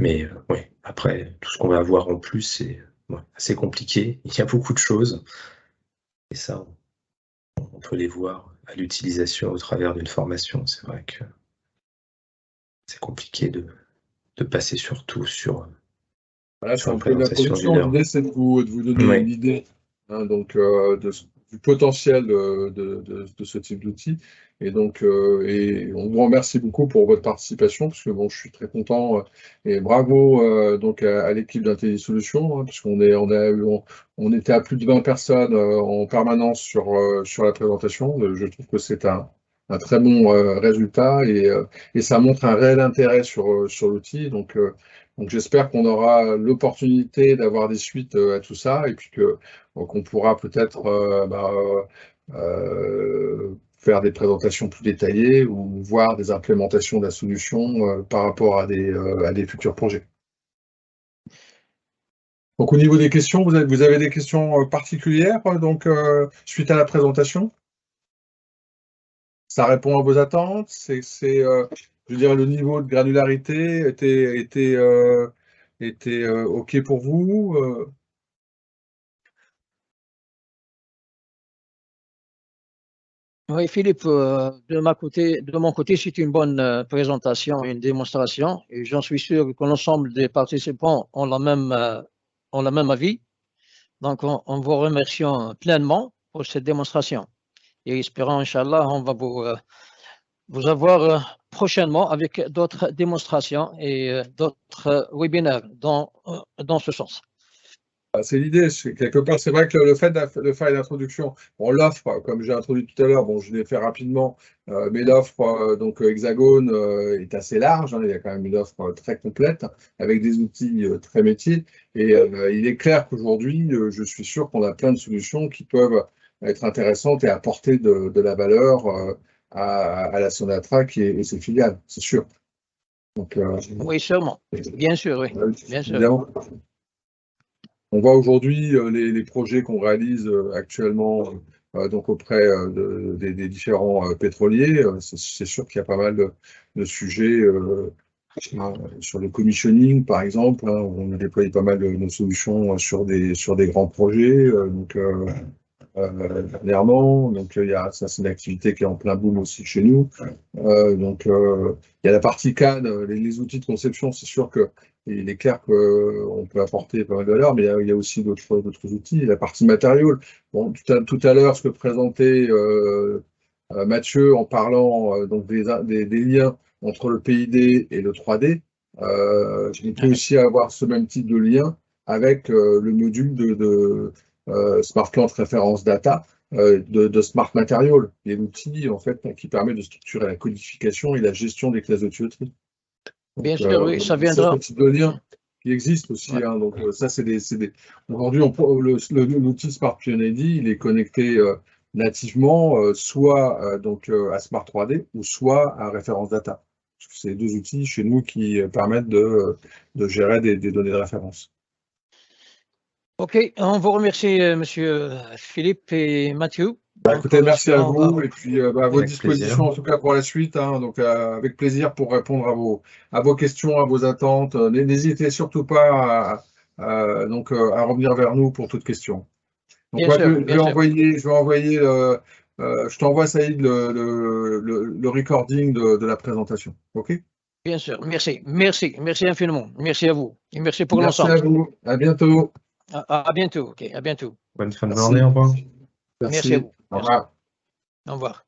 Mais oui, après, tout ce qu'on va avoir en plus, c'est assez compliqué. Il y a beaucoup de choses. Et ça, on peut les voir à l'utilisation au travers d'une formation. C'est vrai que c'est compliqué de passer sur tout sur C'est un une peu de la présentation production. d'une heure. L'idée, c'est de vous donner une idée du potentiel de ce type d'outil. Et donc, et on vous remercie beaucoup pour votre participation, parce que bon, je suis très content et bravo donc à l'équipe d'Intelli Solutions, parce qu'on on était à plus de 20 personnes en permanence sur la présentation. Je trouve que c'est un très bon résultat et ça montre un réel intérêt sur l'outil. Donc j'espère qu'on aura l'opportunité d'avoir des suites à tout ça et puis qu'on pourra peut-être faire des présentations plus détaillées ou voir des implémentations de la solution par rapport à des futurs projets. Donc au niveau des questions, vous avez des questions particulières suite à la présentation? Ça répond à vos attentes? Je veux dire, le niveau de granularité était OK pour vous? Oui, Philippe, de mon côté, c'est une bonne présentation, une démonstration, et j'en suis sûr que l'ensemble des participants ont la même avis. Donc, on vous remercie pleinement pour cette démonstration. Et espérons, Inch'Allah, on va vous avoir prochainement avec d'autres démonstrations et d'autres webinaires dans ce sens. C'est l'idée, quelque part, c'est vrai que le fait de faire une introduction, on l'offre, comme j'ai introduit tout à l'heure, bon, je l'ai fait rapidement, mais l'offre Hexagone est assez large, hein, il y a quand même une offre très complète, avec des outils très métiers, et il est clair qu'aujourd'hui, je suis sûr qu'on a plein de solutions qui peuvent être intéressantes et apporter de la valeur à la Sonatrach et ses filiales, c'est sûr. Donc, oui, sûrement, bien sûr, oui, bien sûr. Évidemment. On voit aujourd'hui les projets qu'on réalise actuellement donc auprès des différents pétroliers. C'est sûr qu'il y a pas mal de sujets sur le commissioning, par exemple. Hein, on a déployé pas mal de nos solutions sur des grands projets. Dernièrement, donc ça c'est une activité qui est en plein boom aussi chez nous. Il y a la partie CAD, les outils de conception, c'est sûr que il est clair qu'on peut apporter pas mal de valeur, mais il y a aussi d'autres outils. La partie matériaux, bon, tout à l'heure, ce que présentait Mathieu en parlant donc des liens entre le PID et le 3D, on peut aussi avoir ce même type de lien avec le module Smart Plant Reference Data de Smart Material, qui est l'outil en fait qui permet de structurer la codification et la gestion des classes de tuyauterie. Bien sûr, oui, ça viendra. C'est ce type de lien qui existe aussi. Ouais. Hein, donc ça, c'est des. Aujourd'hui, l'outil Smart PNAD, il est connecté nativement, soit donc à Smart 3D ou soit à Référence Data. C'est les deux outils chez nous qui permettent de gérer des données de référence. OK, on vous remercie, monsieur Philippe et Mathieu. Écoutez, merci à vous et puis à votre Avec disposition plaisir. en tout cas pour la suite. Hein, donc avec plaisir pour répondre à vos questions, à vos attentes. N'hésitez surtout pas à revenir vers nous pour toute question. Donc Bien moi, sûr, je vais envoyer, je t'envoie Saïd le recording de la présentation. OK? bien sûr. Merci infiniment. Merci à vous et merci pour Merci l'ensemble. à vous. À bientôt. À bientôt. OK, à bientôt. Bonne fin de Merci. journée, au revoir. Merci à vous. Au revoir. Au revoir.